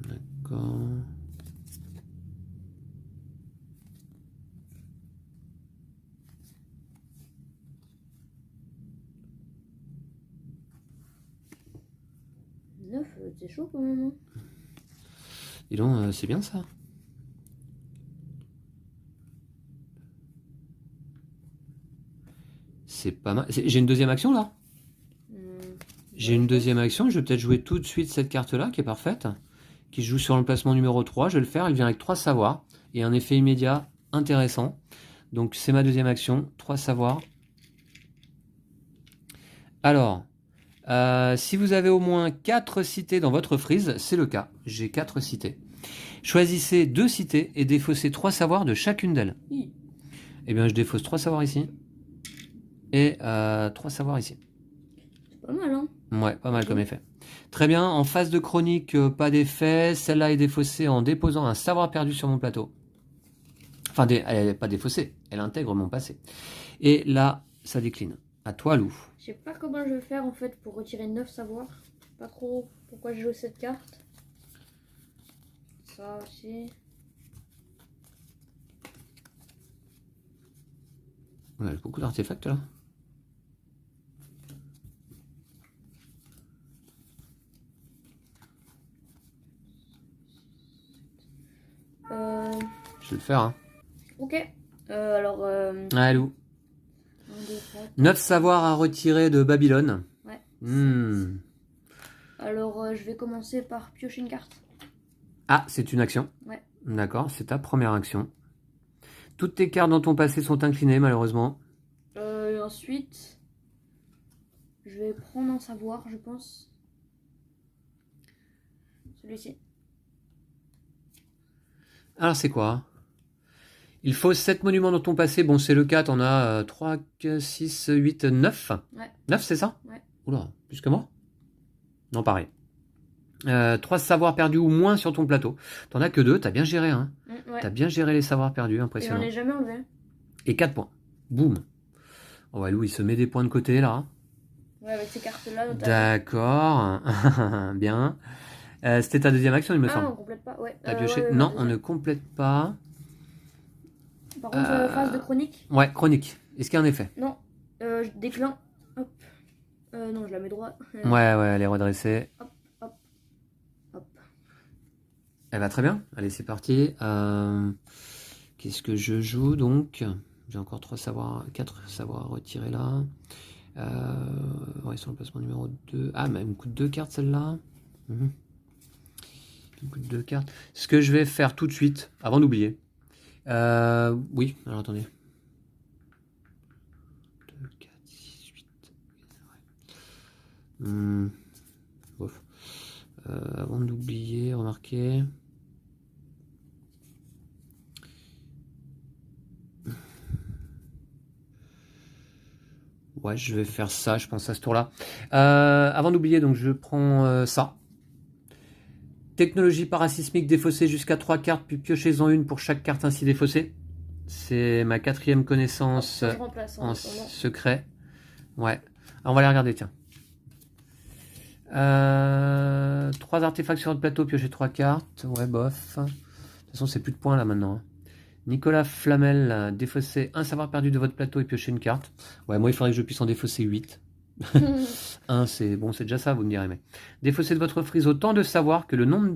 D'accord. C'est chaud quand même. Dis donc, c'est bien ça. C'est pas mal. J'ai une deuxième action là. J'ai une deuxième action. Je vais peut-être jouer tout de suite cette carte là qui est parfaite. Qui joue sur l'emplacement numéro 3. Je vais le faire. Elle vient avec 3 savoirs. Et un effet immédiat intéressant. Donc c'est ma deuxième action. 3 savoirs. Alors, si vous avez au moins 4 cités dans votre frise, c'est le cas. J'ai 4 cités. Choisissez 2 cités et défaussez 3 savoirs de chacune d'elles. Eh bien, je défausse 3 savoirs ici. Et 3 savoirs ici. C'est pas mal, hein? Ouais, pas mal comme effet. Très bien, en phase de chronique, pas d'effet. Celle-là est défaussée en déposant un savoir perdu sur mon plateau. Enfin, elle n'est pas défaussée, elle intègre mon passé. Et là, ça décline. À toi, Lou. Je sais pas comment je vais faire en fait pour retirer 9 savoirs. Je sais pas trop pourquoi j'ai joué cette carte. Ça aussi. On a beaucoup d'artefacts là. Je vais le faire. Hein. Ok. Alors. Allez, Lou. 9 savoirs à retirer de Babylone. Ouais. Alors, je vais commencer par piocher une carte. Ah, c'est une action. Ouais. D'accord, c'est ta première action. Toutes tes cartes dans ton passé sont inclinées, malheureusement. Ensuite, je vais prendre un savoir, je pense. Celui-ci. Alors, c'est quoi? Il faut 7 monuments dans ton passé. Bon, c'est le cas, t'en as 3, 6, 8, 9. Ouais. 9, c'est ça? Ouais. Oula, plus que moi? Non, pareil. 3 savoirs perdus ou moins sur ton plateau. T'en as que 2, t'as bien géré, hein? Ouais. T'as bien géré les savoirs perdus, impressionnant. Et j'en ai jamais enlevé. Et 4 points. Boum. Oh, ouais, Lou, il se met des points de côté, là. Ouais, avec ces cartes-là, notamment. D'accord. Bien. C'était ta deuxième action, il me semble. Ah, on complète pas, ouais. T'as pioché? Ouais, Non, on ne complète pas. Par contre, phase de chronique. Ouais, chronique. Est-ce qu'il y a un effet? Non. Je déclin. Hop. Non, je la mets droit. Ouais, elle est redressée. Hop, hop, hop. Elle va très bien. Allez, c'est parti. Qu'est-ce que je joue donc? J'ai encore 4 savoirs à retirer là. Ouais, sur le placement numéro 2. Ah, mais elle me coûte 2 cartes celle-là. Elle me coûte 2 cartes. Ce que je vais faire tout de suite, avant d'oublier. Oui, alors attendez. 2, 4, 6, 8. Bof. Avant d'oublier, remarquez. Ouais, je vais faire ça, je pense à ce tour-là. Avant d'oublier, donc je prends ça. Technologie parasismique défaussée jusqu'à 3 cartes, puis piochez-en une pour chaque carte ainsi défaussée. C'est ma 4e connaissance en secret. Ouais. Alors, on va les regarder, tiens. 3 artefacts sur votre plateau, piochez 3 cartes. Ouais, bof. De toute façon, c'est plus de points là maintenant. Hein. Nicolas Flamel, défaussez un savoir perdu de votre plateau et piochez une carte. Ouais, moi il faudrait que je puisse en défausser 8. 1, c'est bon, c'est déjà ça, vous me direz. Mais défaussez de votre frise autant de savoir que le nombre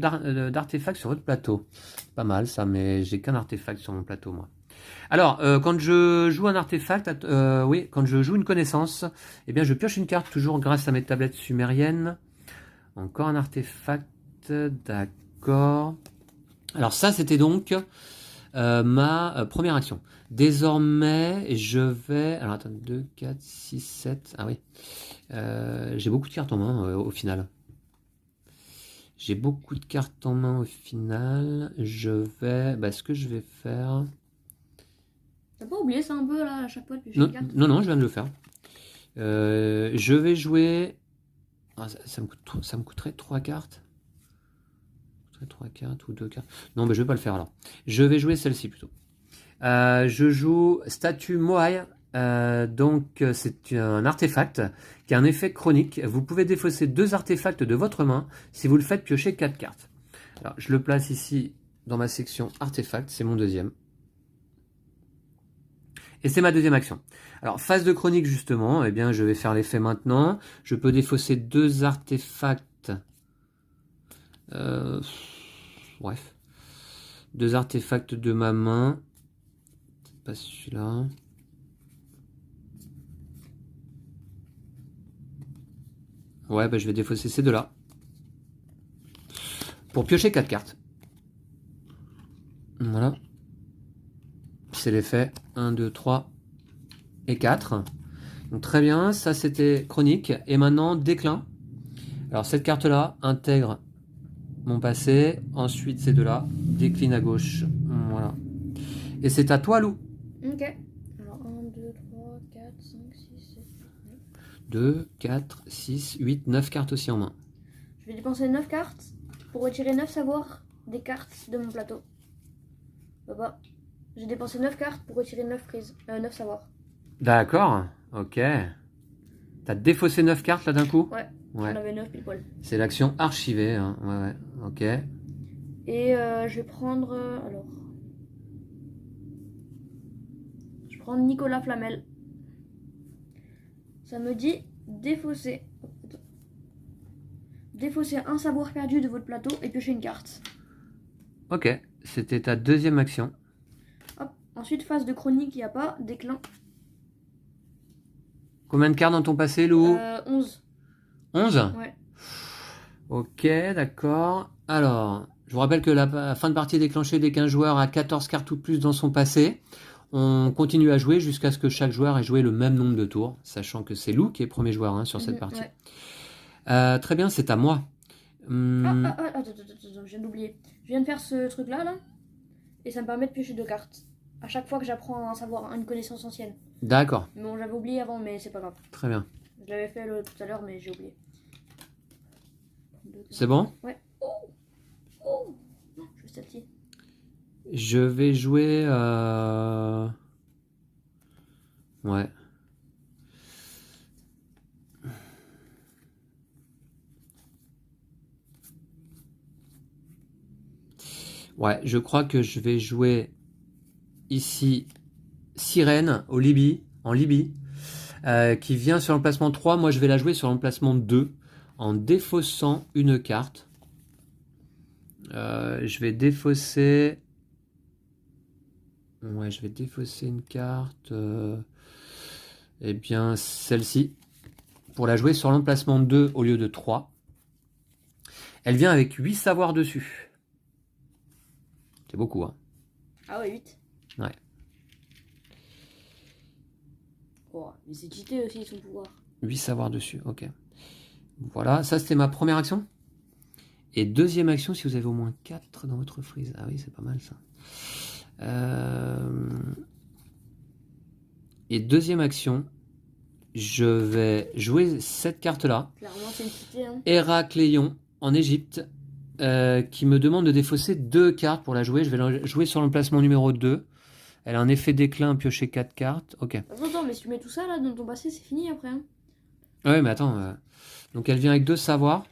d'artefacts sur votre plateau. Pas mal ça, mais j'ai qu'un artefact sur mon plateau, moi. Alors, quand je joue un artefact, oui, quand je joue une connaissance, eh bien, je pioche une carte toujours grâce à mes tablettes sumériennes. Encore un artefact, d'accord. Alors ça, c'était donc ma première action. Désormais, je vais... Alors, attends, 2, 4, 6, 7... Ah oui. J'ai beaucoup de cartes en main, au final. J'ai beaucoup de cartes en main, au final. Je vais... Bah, ce que je vais faire... T'as pas oublié ça un peu, là, à chaque fois de piocher Non, une carte? non, non, je viens de le faire. Je vais jouer... Ah, ça me coûterait 3 cartes. 3 cartes ou 2 cartes. Non, mais je vais pas le faire alors. Je vais jouer celle-ci plutôt. Je joue Statue Moai. Donc c'est un artefact qui a un effet chronique. Vous pouvez défausser 2 artefacts de votre main si vous le faites piocher 4 cartes. Alors je le place ici dans ma section artefact, c'est mon deuxième. Et c'est ma deuxième action. Alors phase de chronique justement, eh bien je vais faire l'effet maintenant. Je peux défausser 2 artefacts. Bref. 2 artefacts de ma main. Pas celui-là. Ouais, bah, je vais défausser ces deux-là. Pour piocher 4 cartes. Voilà. C'est l'effet. 1, 2, 3 et 4. Donc très bien, ça c'était chronique. Et maintenant, déclin. Alors cette carte-là intègre mon passé. Ensuite, ces deux-là déclinent à gauche. Voilà. Et c'est à toi, Lou. Ok. Alors 1, 2, 3, 4, 5, 6, 7, 8, 2, 4, 6, 8, 9 cartes aussi en main. Je vais dépenser 9 cartes pour retirer 9 savoirs des cartes de mon plateau. Papa, j'ai dépensé 9 cartes pour retirer 9 prises, 9 savoirs. D'accord, ok. T'as défaussé 9 cartes là d'un coup? Ouais, j'en avais 9 pile poil. C'est l'action archivée, hein. Ouais, ok. Et je vais prendre... alors... Je prends Nicolas Flamel. Ça me dit défausser. Défausser un savoir perdu de votre plateau et piocher une carte. Ok, c'était ta deuxième action. Hop. Ensuite, phase de chronique, il n'y a pas. Déclin. Combien de cartes dans ton passé, Lou? 11. 11? Ouais. Ok, d'accord. Alors, je vous rappelle que la fin de partie est déclenchée dès qu'un joueur a 14 cartes ou plus dans son passé. On continue à jouer jusqu'à ce que chaque joueur ait joué le même nombre de tours, sachant que c'est Lou qui est premier joueur hein, sur cette partie. Ouais. Très bien, c'est à moi. Attends, je viens d'oublier. Je viens de faire ce truc-là, là, et ça me permet de piocher 2 cartes. À chaque fois que j'apprends un savoir, une connaissance ancienne. D'accord. Bon, j'avais oublié avant, mais c'est pas grave. Très bien. Je l'avais fait tout à l'heure, mais j'ai oublié. C'est bon? Ouais. Oh non, je veux celle-ci. Je vais jouer... Ouais. Ouais, je crois que je vais jouer ici Sirène en Libye, qui vient sur l'emplacement 3. Moi, je vais la jouer sur l'emplacement 2 en défaussant une carte. Je vais défausser... Ouais, je vais défausser une carte. Eh bien, celle-ci. Pour la jouer sur l'emplacement 2 au lieu de 3. Elle vient avec 8 savoirs dessus. C'est beaucoup, hein. Ah ouais, 8. Ouais. Oh, mais c'est cheaté aussi son pouvoir. 8 savoirs dessus, ok. Voilà, ça c'était ma première action. Et deuxième action, si vous avez au moins 4 dans votre frise. Ah oui, c'est pas mal ça. Et deuxième action, je vais jouer cette carte-là. Clairement, c'est une cité, hein. Héracléon, en Égypte, qui me demande de défausser 2 cartes pour la jouer. Je vais la jouer sur l'emplacement numéro 2. Elle a un effet déclin, piocher 4 cartes. Ok. Attends, mais si tu mets tout ça là dans ton passé, c'est fini après. Hein. Ouais, mais attends. Donc elle vient avec 2 savoirs.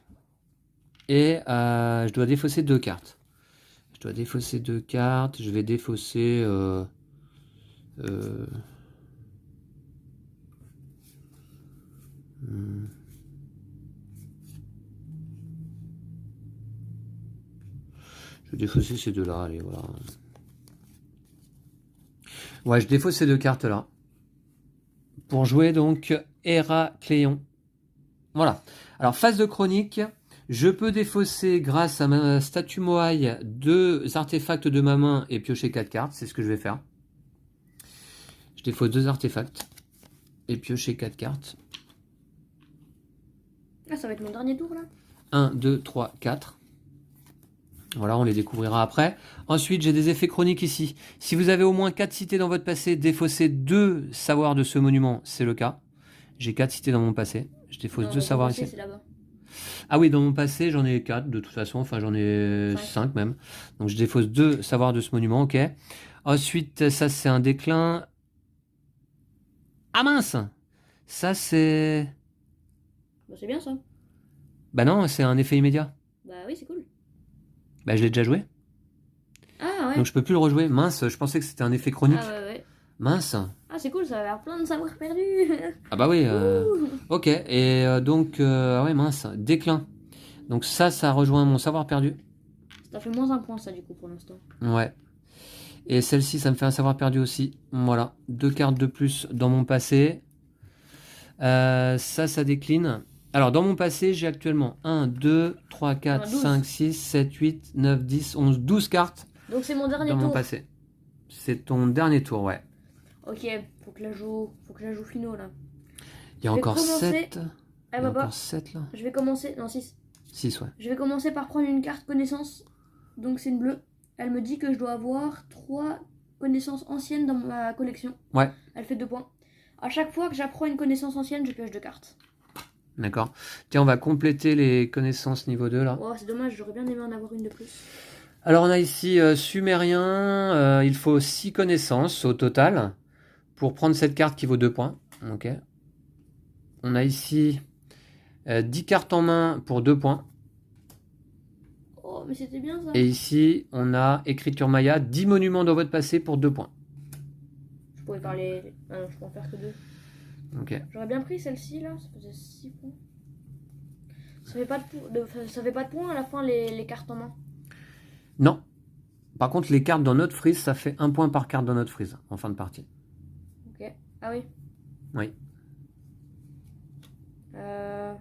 Et je dois défausser 2 cartes. Je dois défausser 2 cartes. Je vais défausser... Je vais défausser ces deux-là. Allez, voilà. Ouais, je défausse ces deux cartes-là. Pour jouer donc Héracléon. Voilà. Alors, phase de chronique. Je peux défausser, grâce à ma statue Moai, 2 artefacts de ma main et piocher 4 cartes. C'est ce que je vais faire. Je défausse 2 artefacts et piocher 4 cartes. Ah, ça va être mon dernier tour, là. 1, 2, 3, 4. Voilà, on les découvrira après. Ensuite, j'ai des effets chroniques ici. Si vous avez au moins 4 cités dans votre passé, défaussez 2 savoirs de ce monument, c'est le cas. J'ai 4 cités dans mon passé. Je défausse 2 savoirs ici. Ah oui, dans mon passé, j'en ai 4 de toute façon. Enfin, j'en ai 5 même. Donc, je défausse 2 savoirs de ce monument, ok. Ensuite, ça, c'est un déclin. Ah mince! Ça, c'est... Bah, c'est bien, ça. Bah non, c'est un effet immédiat. Bah oui, c'est cool. Bah, je l'ai déjà joué. Ah ouais. Donc, je peux plus le rejouer. Mince, je pensais que c'était un effet chronique. Ah ouais. Mince. Ah, c'est cool, ça a l'air plein de savoir perdu. Ah bah oui. Ok. Et donc, ah ouais, mince. Déclin. Donc ça rejoint mon savoir perdu. Ça fait moins 1 point, ça, du coup, pour l'instant. Ouais. Et celle-ci, ça me fait un savoir perdu aussi. Voilà. 2 cartes de plus dans mon passé. Ça décline. Alors, dans mon passé, j'ai actuellement 1, 2, 3, 4, 5, 6, 7, 8, 9, 10, 11, 12 cartes. Donc c'est mon dernier tour. Dans mon passé. C'est ton dernier tour, ouais. Ok, faut que la joue finaux, là. Il y a encore 7. Il y a encore 7, là. Je vais commencer... Non, 6. 6, ouais. Je vais commencer par prendre une carte connaissance. Donc c'est une bleue. Elle me dit que je dois avoir 3 connaissances anciennes dans ma collection. Ouais. Elle fait 2 points. À chaque fois que j'apprends une connaissance ancienne, je pioche 2 cartes. D'accord. Tiens, on va compléter les connaissances niveau 2 là. Oh, c'est dommage, j'aurais bien aimé en avoir une de plus. Alors on a ici sumérien, il faut 6 connaissances au total pour prendre cette carte qui vaut 2 points. Ok. On a ici 10 cartes en main pour 2 points. Oh, mais c'était bien ça. Et ici, on a écriture Maya, 10 monuments dans votre passé pour 2 points. Je pourrais faire les... Ah non, je peux en faire que 2. Ok. J'aurais bien pris celle-ci là, ça faisait 6 points. Ça fait pas de points à la fin les cartes en main. Non. Par contre, les cartes dans notre frise, ça fait 1 point par carte dans notre frise en fin de partie. Ok. Ah oui. Oui.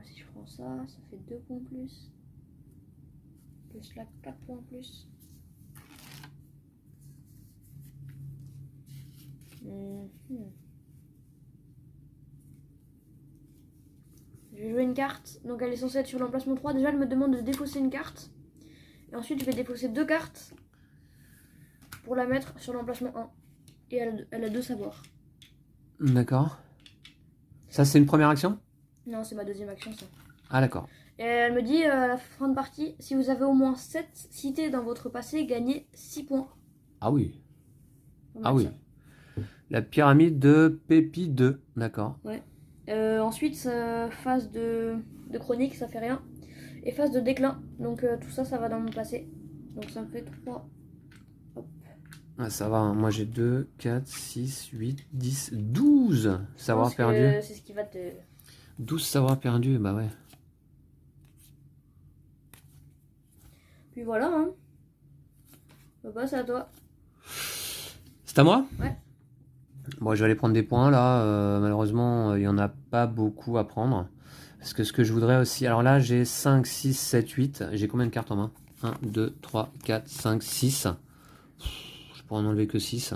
Si je prends ça, ça fait 2 points plus. Plus là, 4 points plus. Je vais jouer une carte, donc elle est censée être sur l'emplacement 3. Déjà, elle me demande de défausser une carte. Et ensuite, je vais défausser 2 cartes pour la mettre sur l'emplacement 1. Et elle a 2 savoirs. D'accord. Ça, c'est une première action? Non, c'est ma deuxième action, ça. Ah, d'accord. Et elle me dit, à la fin de partie, si vous avez au moins 7 cités dans votre passé, gagnez 6 points. Ah oui. Ah oui. La pyramide de Pépi 2, d'accord. Ouais. Ensuite, phase de chronique, ça fait rien. Et phase de déclin. Donc tout ça, ça va dans mon passé. Donc ça me fait 3. Hop. Ah, ça va, hein. Moi j'ai 2, 4, 6, 8, 10, 12 savoirs perdus. C'est ce qui va te... 12 savoirs perdus, bah ouais. Puis voilà, hein. Bah, c'est à toi. C'est à moi? Ouais. Bon, je vais aller prendre des points là. Malheureusement, il n'y en a pas beaucoup à prendre. Parce que ce que je voudrais aussi... Alors là, j'ai 5, 6, 7, 8. J'ai combien de cartes en main? 1, 2, 3, 4, 5, 6. Je pourrais en enlever que 6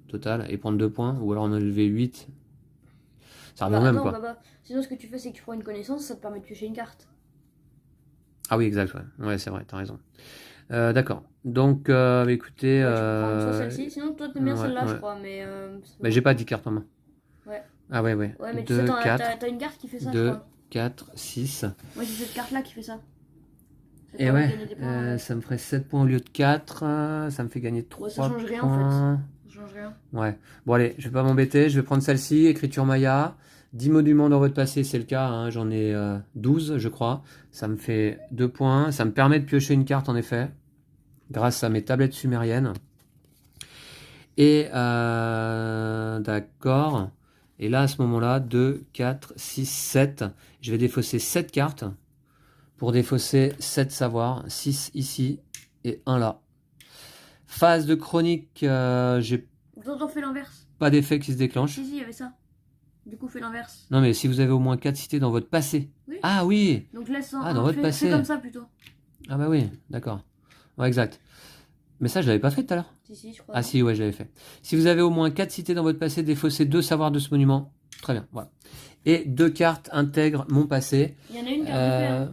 total et prendre 2 points. Ou alors en enlever 8. Ça revient même, quoi. Bah. Sinon, ce que tu fais, c'est que tu prends une connaissance, ça te permet de piocher une carte. Ah oui, exact, ouais. Ouais, c'est vrai, t'as raison. D'accord. Donc, écoutez... Ouais, tu peux prendre celle-ci. Sinon, toi, t'aimes bien celle-là, je crois. Mais j'ai pas 10 cartes en main. Ouais. Ah ouais. Ouais, mais 2, tu sais, 4, t'as une carte qui fait ça, 2, je crois. 4, 6. Moi, j'ai cette carte-là qui fait ça. Et ouais, ça me ferait 7 points au lieu de 4. Ça me fait gagner 3 ça change rien, points. en fait. Ça change rien. Ouais. Bon, allez, je vais pas m'embêter. Je vais prendre celle-ci, écriture Maya. 10 monuments dans votre passé, c'est le cas. Hein. J'en ai 12, je crois. Ça me fait 2 points. Ça me permet de piocher une carte, en effet. Grâce à mes tablettes sumériennes. Et d'accord. Et là, à ce moment-là, 2, 4, 6, 7. Je vais défausser 7 cartes pour défausser 7 savoirs. 6 ici et 1 là. Phase de chronique, j'ai on fait l'inverse. Pas d'effet qui se déclenche. Si, il y avait ça. Du coup, fait l'inverse. Non, mais si vous avez au moins 4 cités dans votre passé. Oui. Ah oui. Donc laisse dans votre passé. Fais comme ça plutôt. Ah bah oui, d'accord. Ouais, exact. Mais ça, je l'avais pas fait tout à l'heure. Si, je crois. Ah si, ouais, je l'avais fait. Si vous avez au moins 4 cités dans votre passé, défaussez 2 savoirs de ce monument. Très bien, voilà. Et 2 cartes intègrent mon passé. Il y en a une qui a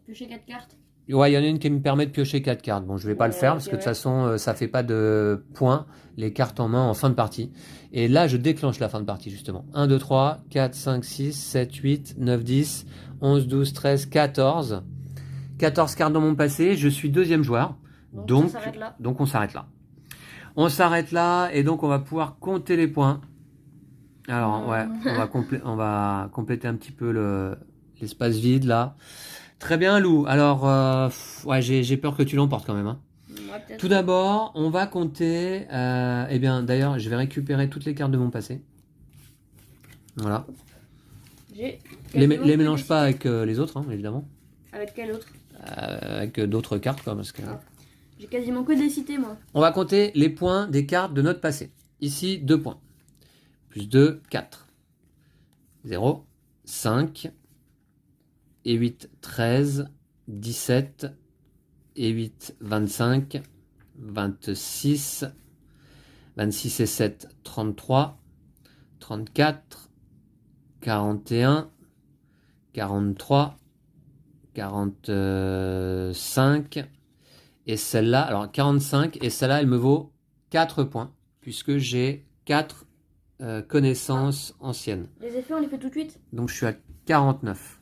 piocher 4 cartes. Ouais, il y en a une qui me permet de piocher 4 cartes. Bon, je vais pas le faire parce que de toute façon, ça fait pas de points, les cartes en main en fin de partie. Et là, je déclenche la fin de partie, justement. 1, 2, 3, 4, 5, 6, 7, 8, 9, 10, 11, 12, 13, 14. 14 cartes dans mon passé, je suis deuxième joueur. Donc on s'arrête là. On s'arrête là et donc on va pouvoir compter les points. Alors, ouais, on va compléter un petit peu l'espace vide là. Très bien, Lou. Alors, ouais, j'ai peur que tu l'emportes quand même. Hein. Ouais, tout d'abord, on va compter. Eh bien, d'ailleurs, je vais récupérer toutes les cartes de mon passé. Voilà. Les mélange pas avec les autres, hein, évidemment. Avec quel autre avec d'autres cartes, quoi, parce que... J'ai quasiment que des cités, moi. On va compter les points des cartes de notre passé. Ici, 2 points. Plus 2, 4. 0, 5... et 8, 13, 17, et 8, 25, 26, 26 et 7, 33, 34, 41, 43, 45, et celle-là, alors 45, et celle-là, elle me vaut 4 points, puisque j'ai 4 connaissances anciennes. Les effets, on les fait tout de suite? Donc je suis à 49.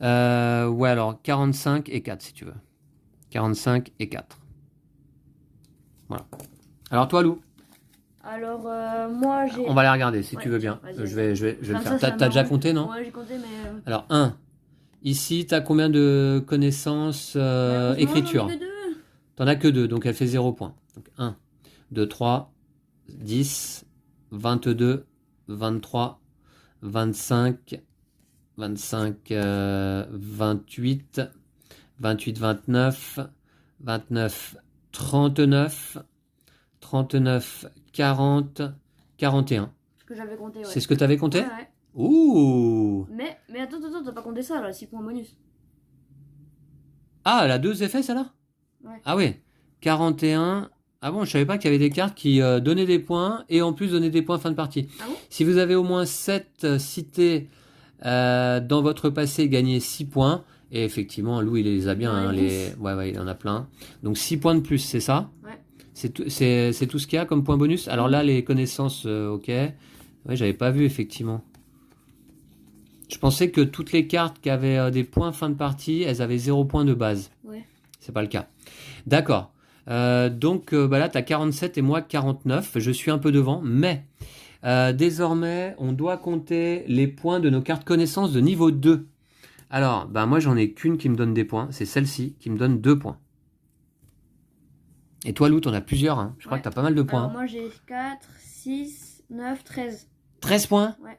Ouais, alors 45 et 4 si tu veux. 45 et 4. Voilà. Alors toi, Lou? Alors moi j'ai... On va les regarder si tu veux bien. Je vais le faire. T'as déjà compté, non? Ouais, j'ai compté, mais... Alors 1. Ici, t'as combien de connaissances écriture? T'en as que 2, donc elle fait 0 points. Donc 1, 2, 3, 10, 22, 23, 25... 25, 28, 28, 29, 29, 39, 39, 40, 41. Ce que j'avais compté, ouais. C'est ce que tu avais compté? Ouais. Ouh! Mais attends, t'as pas compté ça, là, 6 points bonus. Ah, elle a 2 effets, celle-là? Ouais. Ah oui, 41... Ah bon, je savais pas qu'il y avait des cartes qui donnaient des points et en plus donnaient des points fin de partie. Ah bon? Si vous avez au moins 7 cités... dans votre passé, gagner 6 points. Et effectivement, Lou, il les a bien. Hein, ouais, il en a plein. Donc 6 points de plus, c'est ça? Ouais. C'est tout ce qu'il y a comme point bonus. Alors là, les connaissances, ok. Ouais, j'avais pas vu, effectivement. Je pensais que toutes les cartes qui avaient des points fin de partie, elles avaient 0 points de base. Ouais. C'est pas le cas. D'accord. Donc là, tu as 47 et moi 49. Je suis un peu devant, mais... désormais, on doit compter les points de nos cartes connaissances de niveau 2. Alors, moi, j'en ai qu'une qui me donne des points. C'est celle-ci qui me donne 2 points. Et toi, Lou, t'en as plusieurs. Hein. Je crois que t'as pas mal de points. Alors, moi, j'ai 4, 6, 9, 13. 13 points? Ouais.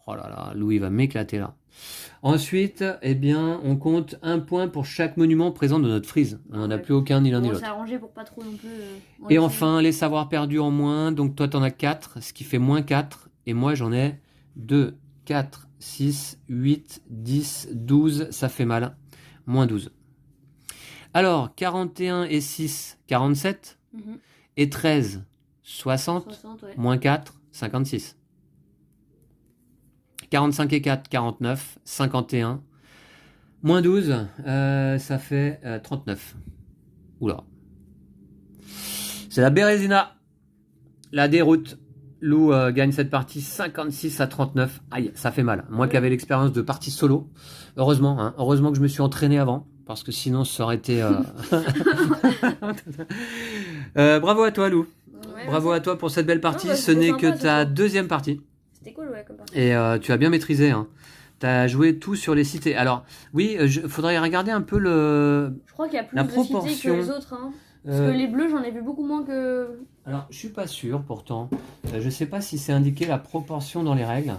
Oh là là, Lou, il va m'éclater là. Ensuite, eh bien, on compte 1 point pour chaque monument présent dans notre frise. On n'en a plus aucun, ni l'un ni l'autre. On s'est arrangé pour pas trop non plus... Et enfin, les savoirs perdus en moins. Donc toi, t'en as 4, ce qui fait moins 4. Et moi, j'en ai 2, 4, 6, 8, 10, 12. Ça fait mal. Moins 12. Alors, 41 et 6, 47. Et 13, 60. 60 ouais. Moins 4, 56. 45 et 4, 49. 51. Moins 12, ça fait 39. Oula. C'est la Bérésina. La déroute. Lou gagne cette partie 56 à 39. Aïe, ça fait mal. Moi qui avais l'expérience de partie solo. Heureusement, hein, heureusement que je me suis entraîné avant. Parce que sinon, ça aurait été... bravo à toi, Lou. Ouais, bravo à toi pour cette belle partie. Ce n'est que ta deuxième partie. C'était cool, ouais, comme partie. Et tu as bien maîtrisé. Hein. Tu as joué tout sur les cités. Alors, oui, faudrait regarder un peu Je crois qu'il y a plus de cités que les autres. Hein. Parce que les bleus, j'en ai vu beaucoup moins que... Alors, je suis pas sûr, pourtant. Je sais pas si c'est indiqué la proportion dans les règles.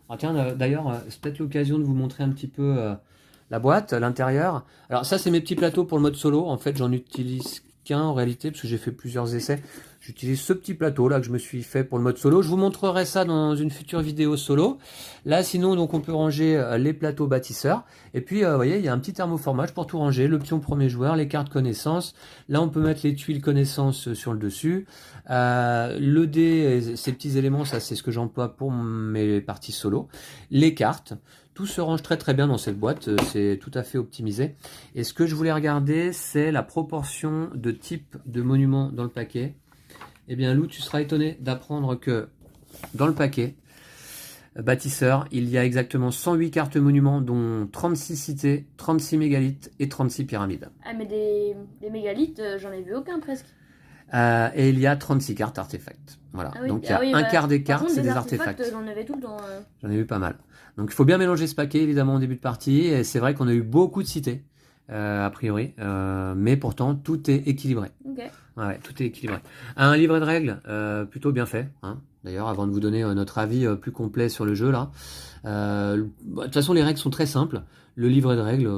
Ah, tiens, d'ailleurs, c'est peut-être l'occasion de vous montrer un petit peu la boîte, l'intérieur. Alors, ça, c'est mes petits plateaux pour le mode solo. En fait, j'en utilise qu'un en réalité, parce que j'ai fait plusieurs essais. J'utilise ce petit plateau là que je me suis fait pour le mode solo. Je vous montrerai ça dans une future vidéo solo. Là, sinon, donc on peut ranger les plateaux bâtisseurs. Et puis, vous voyez, il y a un petit thermoformage pour tout ranger. Le pion premier joueur, les cartes connaissances. Là, on peut mettre les tuiles connaissances sur le dessus. Le dé, ces petits éléments, ça c'est ce que j'emploie pour mes parties solo. Les cartes. Tout se range très très bien dans cette boîte, c'est tout à fait optimisé. Et ce que je voulais regarder, c'est la proportion de type de monument dans le paquet. Eh bien Lou, tu seras étonné d'apprendre que dans le paquet bâtisseur, il y a exactement 108 cartes monuments, dont 36 cités, 36 mégalithes et 36 pyramides. Ah mais des mégalithes, j'en ai vu aucun presque. Et il y a 36 cartes artefacts. Voilà. Ah oui. Donc il y a un quart des cartes, c'est des artefacts. J'en avais tout le temps. J'en ai vu pas mal. Donc il faut bien mélanger ce paquet évidemment au début de partie. Et c'est vrai qu'on a eu beaucoup de cités, a priori. Mais pourtant tout est équilibré. Okay. Ouais, tout est équilibré. Un livret de règles plutôt bien fait. Hein. D'ailleurs, avant de vous donner notre avis plus complet sur le jeu là. De toute façon, les règles sont très simples. Le livret de règles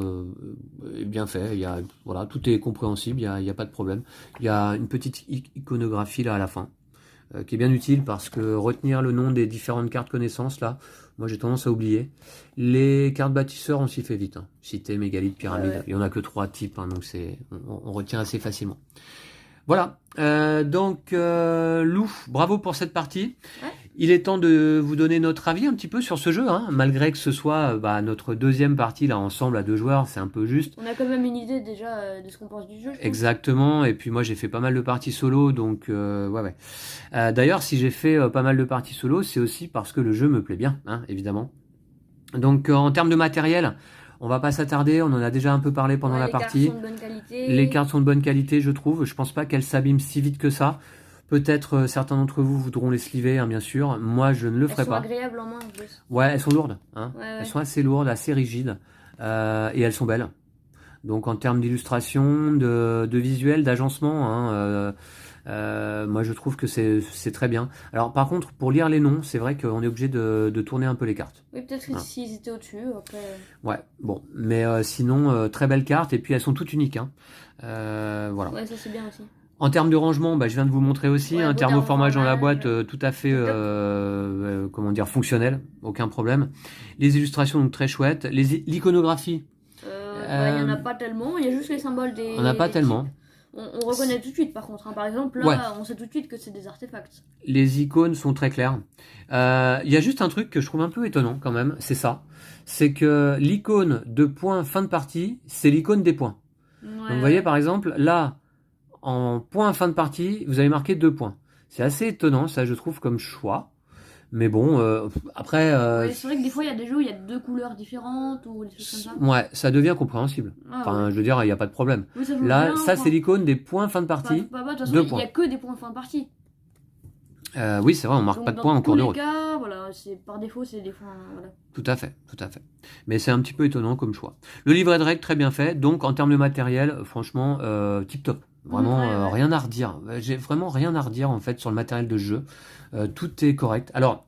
est bien fait. Voilà, tout est compréhensible. Il y a pas de problème. Il y a une petite iconographie là à la fin qui est bien utile parce que retenir le nom des différentes cartes connaissances là, moi j'ai tendance à oublier. Les cartes bâtisseurs, on s'y fait vite. Hein. Cité, mégalithe, pyramide. Ouais. Il y en a que 3 types, hein, donc on retient assez facilement. Voilà, donc Lou, bravo pour cette partie. Ouais. Il est temps de vous donner notre avis un petit peu sur ce jeu, hein, malgré que ce soit notre deuxième partie là ensemble à 2 joueurs, c'est un peu juste. On a quand même une idée déjà de ce qu'on pense du jeu. Exactement, et puis moi j'ai fait pas mal de parties solo, donc ouais. D'ailleurs, si j'ai fait pas mal de parties solo, c'est aussi parce que le jeu me plaît bien, hein, évidemment. Donc en termes de matériel, on va pas s'attarder, on en a déjà un peu parlé pendant la partie. Les cartes sont de bonne qualité. Les cartes sont de bonne qualité, je trouve. Je pense pas qu'elles s'abîment si vite que ça. Peut-être certains d'entre vous voudront les sliver, hein, bien sûr. Moi, je ne le ferai pas. Elles sont agréables en main en plus. Ouais, elles sont lourdes. Hein. Ouais. Elles sont assez lourdes, assez rigides. Et elles sont belles. Donc en termes d'illustration, de visuel, d'agencement, hein, moi je trouve que c'est très bien. Alors par contre, pour lire les noms, c'est vrai qu'on est obligé de tourner un peu les cartes. Oui, peut-être que s'ils étaient au-dessus, après... Ouais, bon. Mais sinon, très belles cartes, et puis elles sont toutes uniques. Hein. Voilà. Ouais, ça c'est bien aussi. En termes de rangement, je viens de vous montrer aussi un thermoformage dans la boîte tout à fait comment dire, fonctionnel, aucun problème. Les illustrations donc très chouettes. L'iconographie. Il n'y en a pas tellement, il y a juste les symboles des... On n'a pas tellement. On reconnaît tout de suite par contre. Hein. Par exemple, là, on sait tout de suite que c'est des artefacts. Les icônes sont très claires. Il y a juste un truc que je trouve un peu étonnant quand même, c'est ça. C'est que l'icône de point fin de partie, c'est l'icône des points. Ouais, donc vous voyez par exemple, là, en point fin de partie, vous avez marqué 2 points. C'est assez étonnant, ça je trouve comme choix. Mais bon, après... Ouais, c'est vrai que des fois, il y a des jeux où il y a 2 couleurs différentes ou des choses comme ça. Ouais, ça devient compréhensible. Enfin, je veux dire, il n'y a pas de problème. Oui, là, ça, c'est l'icône des points fin de partie. De toute façon, il n'y a que des points fin de partie. Oui, c'est vrai, on marque pas de points en cours de route. Dans tous les cas, voilà, par défaut, c'est des points... Voilà. Tout à fait, tout à fait. Mais c'est un petit peu étonnant comme choix. Le livret de règles, très bien fait. Donc, en termes de matériel, franchement, tip top. Vraiment, rien à redire. J'ai vraiment rien à redire, en fait, sur le matériel de jeu. Tout est correct. Alors,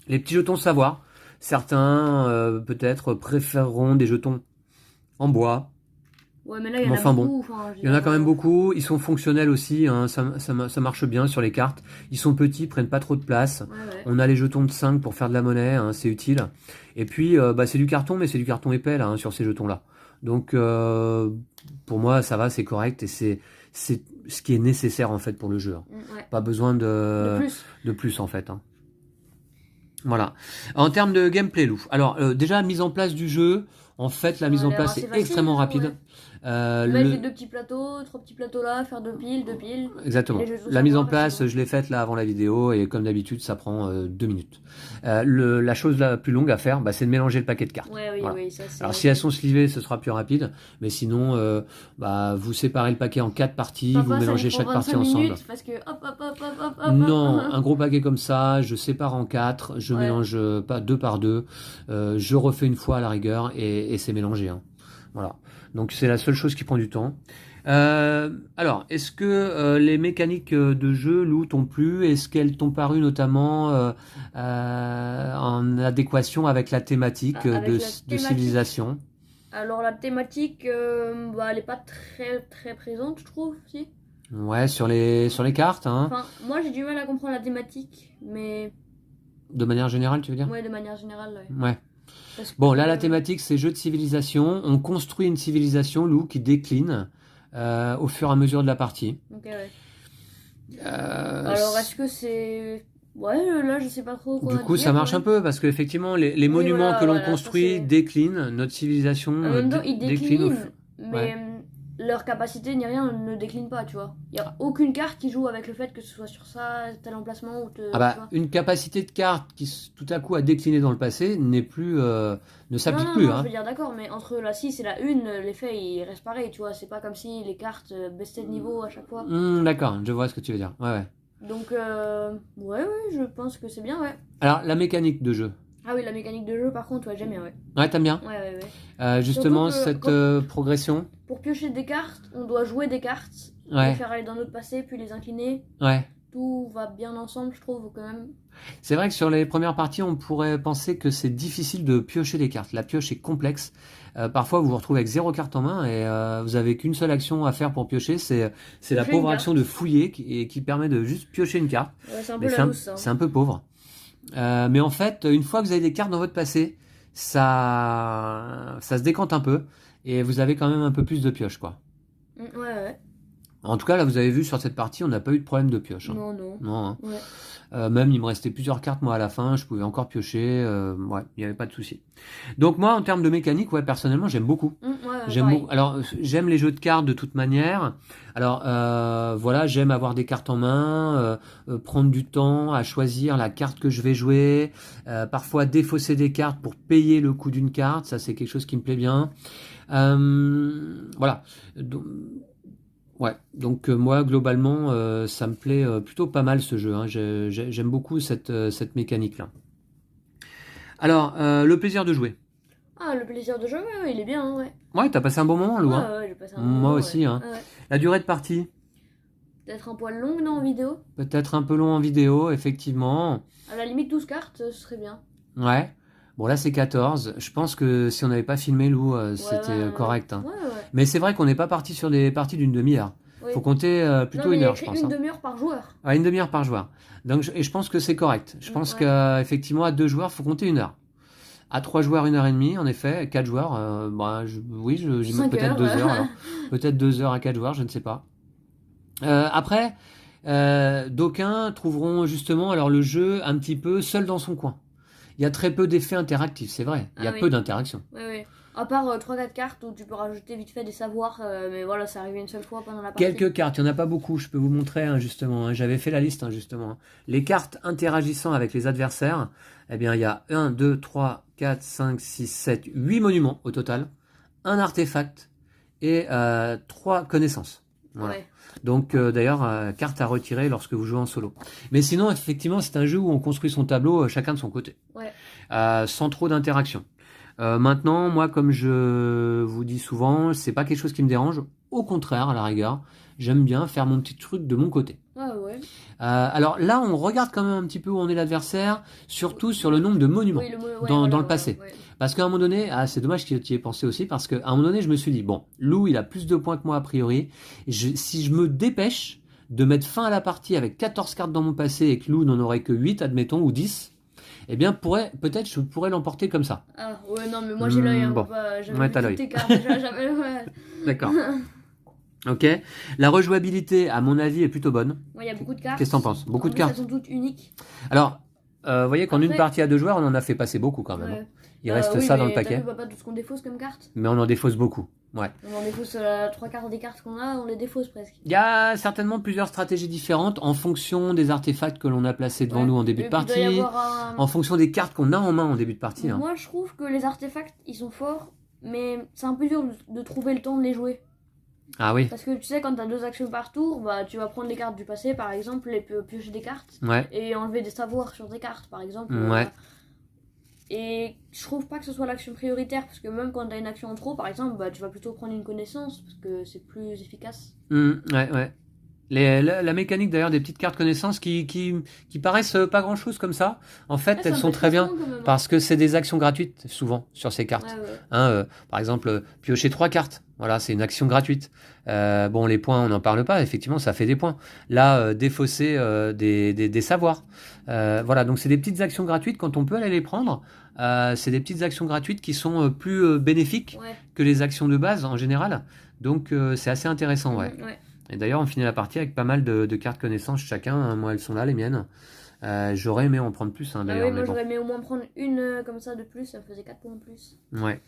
les petits jetons savoir. Certains, peut-être, préféreront des jetons en bois. Ouais, mais là, il y en a beaucoup. Il y en a quand même beaucoup. Ils sont fonctionnels aussi. Hein. Ça marche bien sur les cartes. Ils sont petits, prennent pas trop de place. Ouais. On a les jetons de 5 pour faire de la monnaie. Hein, c'est utile. Et puis, c'est du carton, mais c'est du carton épais là, hein, sur ces jetons-là. Donc, pour moi, ça va, c'est correct. Et c'est ce qui est nécessaire, en fait, pour le jeu. Hein. Ouais. Pas besoin de plus, en fait. Hein. Voilà. En termes de gameplay, Lou. Alors, déjà, mise en place du jeu. En fait, la mise en place est extrêmement rapide. Ouais. Les 2 petits plateaux, 3 petits plateaux là, faire 2 piles. Exactement. La mise en place, je l'ai faite là avant la vidéo et comme d'habitude, ça prend 2 minutes. La chose la plus longue à faire, c'est de mélanger le paquet de cartes. Oui, ça, alors si elles sont slivées, ce sera plus rapide, mais sinon, vous séparez le paquet en 4 parties, vous mélangez chaque partie ensemble. Parce que non, un gros paquet comme ça, je sépare en 4, je mélange pas 2 par 2, je refais une fois à la rigueur et c'est mélangé. Hein. Voilà. Donc c'est la seule chose qui prend du temps. Alors, est-ce que les mécaniques de jeu, Lou, t'ont plu? Est-ce qu'elles t'ont paru notamment en adéquation avec la thématique de civilisation? Alors la thématique, elle n'est pas très très présente, je trouve. Si. Ouais, sur les cartes, hein. Enfin, moi j'ai du mal à comprendre la thématique, mais... De manière générale, tu veux dire? Ouais, de manière générale, ouais. Ouais. Parce Bon, que, là, la thématique, c'est jeu de civilisation. On construit une civilisation, Lou, qui décline au fur et à mesure de la partie. Ok, ouais. Euh, Alors, est-ce que c'est... Ouais, là, je sais pas trop quoi Du coup, dire, ça marche ouais. un peu parce qu'effectivement, les Oui, monuments que l'on voilà, ça, construit c'est... déclinent, notre civilisation En même temps, ils décline au déclinent, mais Ouais. leur capacité ni rien ne décline pas, tu vois. Il n'y a aucune carte qui joue avec le fait que ce soit sur ça, tel emplacement, ou Ah tu bah, vois. une capacité de carte qui tout à coup a décliné dans le passé n'est plus, ne Non, s'applique non, plus, non, je hein. veux dire d'accord, mais entre la 6 et la 1, l'effet il reste pareil, tu vois. C'est pas comme si les cartes baissaient de niveau à chaque fois. D'accord, je vois ce que tu veux dire. Ouais, ouais. Donc, ouais, je pense que c'est bien, ouais. Alors, la mécanique de jeu. Ah oui, la mécanique de jeu, par contre, ouais, j'aime bien, ouais. Ouais, t'aimes bien? Ouais. Justement, Surtout que cette progression. pour piocher des cartes, on doit jouer des cartes, les Ouais, faire aller dans notre passé, puis les incliner. ouais. Tout va bien ensemble, je trouve, quand même. C'est vrai que sur les premières parties, on pourrait penser que c'est difficile de piocher des cartes. La pioche est complexe. Parfois, vous vous retrouvez avec 0 carte en main et vous avez qu'une seule action à faire pour piocher. C'est la Piocher une pauvre carte. action de fouiller qui permet de juste piocher une carte. Ouais, c'est un peu Mais la loose, ça. c'est un peu pauvre. Mais en fait, une fois que vous avez des cartes dans votre passé, ça se décante un peu et vous avez quand même un peu plus de pioche, quoi. Ouais. En tout cas, là, vous avez vu sur cette partie, on n'a pas eu de problème de pioche, hein. Non. Non, hein. Ouais. Même, il me restait plusieurs cartes, moi, à la fin, je pouvais encore piocher, ouais, il n'y avait pas de souci. Donc moi, en termes de mécanique, ouais, personnellement, j'aime beaucoup. J'aime Pareil. beaucoup. Alors, j'aime les jeux de cartes de toute manière. Alors, voilà, j'aime avoir des cartes en main, prendre du temps à choisir la carte que je vais jouer, parfois défausser des cartes pour payer le coût d'une carte, ça c'est quelque chose qui me plaît bien. Voilà. Ouais, donc moi globalement ça me plaît plutôt pas mal ce jeu, hein. J'aime beaucoup cette mécanique-là. Alors, le plaisir de jouer. Ah, le plaisir de jouer, ouais, il est bien, ouais. Ouais, t'as passé un bon moment, Lou, hein. Ouais, j'ai passé un bon Moi moment, aussi, ouais. hein. Ouais. La durée de partie, Peut-être un poil long, non, en vidéo. peut-être un peu long en vidéo, effectivement. À la limite, 12 cartes, ce serait bien. Ouais. Bon, là c'est 14. Je pense que si on n'avait pas filmé, Lou, c'était correct, hein. Ouais. Mais c'est vrai qu'on n'est pas parti sur des parties d'une demi-heure. Oui. Faut compter Non, plutôt mais une il y a heure, je écrit pense, une hein. demi-heure par joueur. Ouais, une demi-heure par joueur. Donc, et je pense que c'est correct. Je pense Ouais. qu'effectivement, à 2 joueurs, faut compter une heure. À 3 joueurs, 1h30, en effet. 4 joueurs, oui, j'y mets 5 peut-être heures. 2 heures. Alors. Peut-être 2 heures à 4 joueurs, je ne sais pas. Après, d'aucuns trouveront justement alors le jeu un petit peu seul dans son coin. Il y a très peu d'effets interactifs, c'est vrai. Il y a peu d'interactions. Oui. À part 3-4 cartes où tu peux rajouter vite fait des savoirs, mais voilà, c'est arrivé une seule fois pendant la partie. Quelques cartes, il n'y en a pas beaucoup, je peux vous montrer justement, hein. J'avais fait la liste justement. Les cartes interagissant avec les adversaires, eh bien il y a 1, 2, 3, 4, 5, 6, 7, 8 monuments au total, un artefact et 3 connaissances. Voilà. Ouais. Donc d'ailleurs, carte à retirer lorsque vous jouez en solo. Mais sinon, effectivement, c'est un jeu où on construit son tableau chacun de son côté. Ouais. Sans trop d'interaction. Maintenant, moi, comme je vous dis souvent, c'est pas quelque chose qui me dérange. Au contraire, à la rigueur, j'aime bien faire mon petit truc de mon côté. Ah ouais. Alors là, on regarde quand même un petit peu où on est l'adversaire, surtout sur le nombre de monuments dans le passé. Ouais. Parce qu'à un moment donné, c'est dommage qu'il y ait pensé aussi, parce qu'à un moment donné, je me suis dit, bon, Lou, il a plus de points que moi a priori. Si je me dépêche de mettre fin à la partie avec 14 cartes dans mon passé et que Lou n'en aurait que 8, admettons, ou 10, eh bien, peut-être je pourrais l'emporter comme ça. Ah ouais, non, mais moi j'ai l'œil. Bon. J'avais vu toutes tes cartes déjà. D'accord. Ok. La rejouabilité, à mon avis, est plutôt bonne. Ouais, il y a beaucoup de cartes. Qu'est-ce que t'en penses? Beaucoup de cartes. Elles sont toutes uniques. Alors, vous voyez qu'en une partie à 2 joueurs, on en a fait passer beaucoup quand même. Ouais. Il reste ça dans le paquet. T'as vu, pas tout ce qu'on défausse comme cartes. Mais on en défausse beaucoup. Ouais. On en défausse 3 quarts des cartes qu'on a, on les défausse presque. Il y a certainement plusieurs stratégies différentes en fonction des artefacts que l'on a placés devant nous en début de partie, en fonction des cartes qu'on a en main en début de partie. Moi, je trouve que les artefacts, ils sont forts, mais c'est un peu dur de trouver le temps de les jouer. Ah oui. Parce que tu sais, quand t'as 2 actions par tour, bah tu vas prendre les cartes du passé, par exemple, et piocher des cartes, et enlever des savoirs sur des cartes, par exemple. Et je trouve pas que ce soit l'action prioritaire, parce que même quand t'as une action en trop, par exemple, bah tu vas plutôt prendre une connaissance, parce que c'est plus efficace. Ouais. La mécanique d'ailleurs des petites cartes connaissances qui paraissent pas grand chose comme ça, en fait elles sont très bien parce que c'est des actions gratuites souvent sur ces cartes. Par exemple, piocher 3 cartes, voilà, c'est une action gratuite. Bon, les points on n'en parle pas, effectivement ça fait des points. Là, défausser des savoirs. Voilà, donc c'est des petites actions gratuites quand on peut aller les prendre. C'est des petites actions gratuites qui sont plus bénéfiques que les actions de base en général. Donc c'est assez intéressant, ouais. Et d'ailleurs, on finit la partie avec pas mal de cartes connaissances chacun. Moi, elles sont là, les miennes. J'aurais aimé en prendre plus, d'ailleurs. Oui, moi, j'aurais aimé au moins prendre une comme ça de plus. Ça faisait 4 points en plus. Ouais.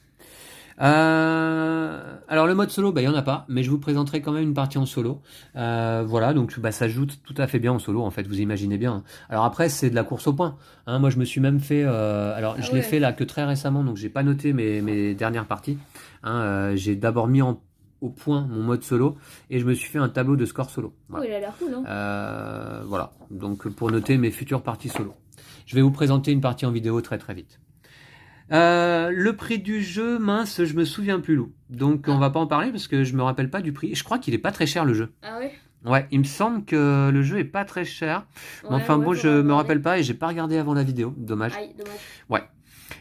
Alors, le mode solo, il n'y en a pas. Mais je vous présenterai quand même une partie en solo. Voilà, donc ça joue tout à fait bien en solo, en fait. Vous imaginez bien. Alors après, c'est de la course au point. Moi, je me suis même fait... alors, je l'ai fait là que très récemment. Donc, j'ai pas noté mes dernières parties. J'ai d'abord mis au point mon mode solo et je me suis fait un tableau de score solo. Voilà. Il a l'air cool, hein. Voilà, donc pour noter mes futures parties solo. Je vais vous présenter une partie en vidéo très très vite. Le prix du jeu, mince, je me souviens plus, Lou. Donc on va pas en parler parce que je me rappelle pas du prix. Je crois qu'il est pas très cher le jeu. Ah ouais? Ouais, il me semble que le jeu est pas très cher. Mais enfin bon, je me rappelle pas et j'ai pas regardé avant la vidéo. Dommage. Aïe, dommage. Ouais.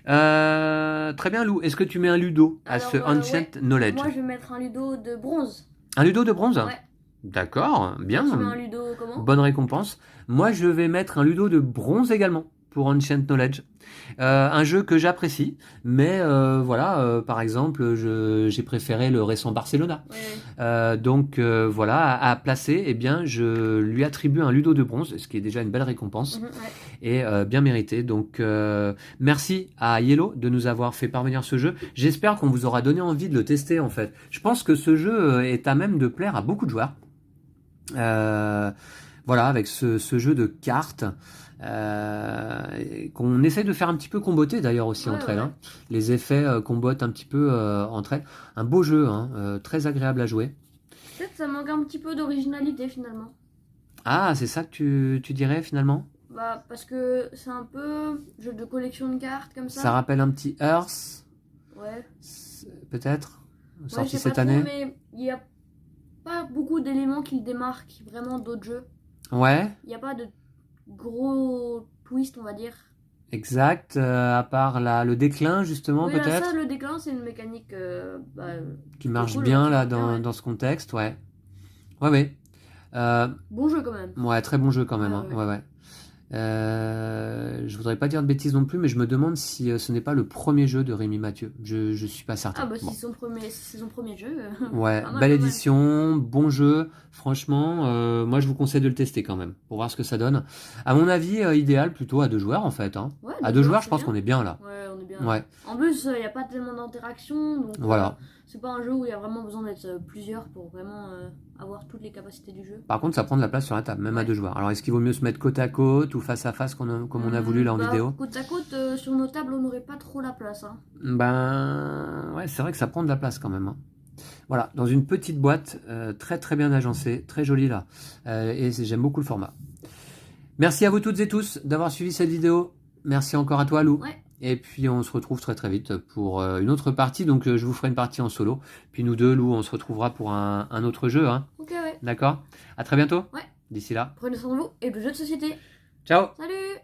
Très bien, Lou. Est-ce que tu mets un ludo à ce Ancient Knowledge? Moi, je vais mettre un ludo de bronze. Un ludo de bronze? Ouais. D'accord, bien. Tu mets un ludo comment? Bonne récompense. Moi, je vais mettre un ludo de bronze également pour Ancient Knowledge. Un jeu que j'apprécie, mais voilà, par exemple, j'ai préféré le récent Barcelona. Donc voilà, à placer, eh bien, je lui attribue un ludo de bronze, ce qui est déjà une belle récompense et bien mérité. Donc merci à Yellow de nous avoir fait parvenir ce jeu. J'espère qu'on vous aura donné envie de le tester en fait. Je pense que ce jeu est à même de plaire à beaucoup de joueurs. Voilà, avec ce jeu de cartes qu'on essaie de faire un petit peu comboter d'ailleurs aussi entre elles. Hein. Les effets combotent un petit peu entre elles. Un beau jeu, très agréable à jouer. Peut-être ça manque un petit peu d'originalité finalement. Ah, c'est ça que tu dirais finalement? Bah, parce que c'est un peu jeu de collection de cartes comme ça. Ça rappelle un petit Earth? Ouais. Peut-être? Sorti cette année? Mais il n'y a pas beaucoup d'éléments qui le démarquent vraiment d'autres jeux. Ouais. Il n'y a pas de gros twist, on va dire. Exact, à part le déclin justement peut-être. Ça, le déclin, c'est une mécanique qui marche bien là dans ce contexte, ouais. Ouais. Bon jeu quand même. Ouais, très bon jeu quand même. Ouais. Je voudrais pas dire de bêtises non plus, mais je me demande si ce n'est pas le premier jeu de Rémi Mathieu. Je suis pas certain. Ah bah si c'est son premier jeu. Ouais, belle édition, bon jeu. Franchement, moi je vous conseille de le tester quand même pour voir ce que ça donne. À mon avis, idéal plutôt à 2 joueurs en fait. Ouais, à 2 joueurs, je pense qu'on est bien là. Ouais, on est bien. Ouais. En plus, il n'y a pas tellement d'interaction, donc voilà. C'est pas un jeu où il y a vraiment besoin d'être plusieurs pour vraiment avoir toutes les capacités du jeu. Par contre, ça prend de la place sur la table, même à 2 joueurs. Alors, est-ce qu'il vaut mieux se mettre côte à côte ou face à face comme on a voulu là en vidéo? Côte à côte, sur nos tables, on n'aurait pas trop la place. Hein. Ouais, c'est vrai que ça prend de la place quand même. Hein. Voilà, dans une petite boîte, très très bien agencée, très jolie là. Et j'aime beaucoup le format. Merci à vous toutes et tous d'avoir suivi cette vidéo. Merci encore à toi, Lou. Ouais. Et puis on se retrouve très très vite pour une autre partie. Donc je vous ferai une partie en solo. Puis nous deux, Lou, on se retrouvera pour un autre jeu. Hein. Ok, ouais. D'accord. À très bientôt. Ouais. D'ici là. Prenez soin de vous et de jeux de société. Ciao. Salut.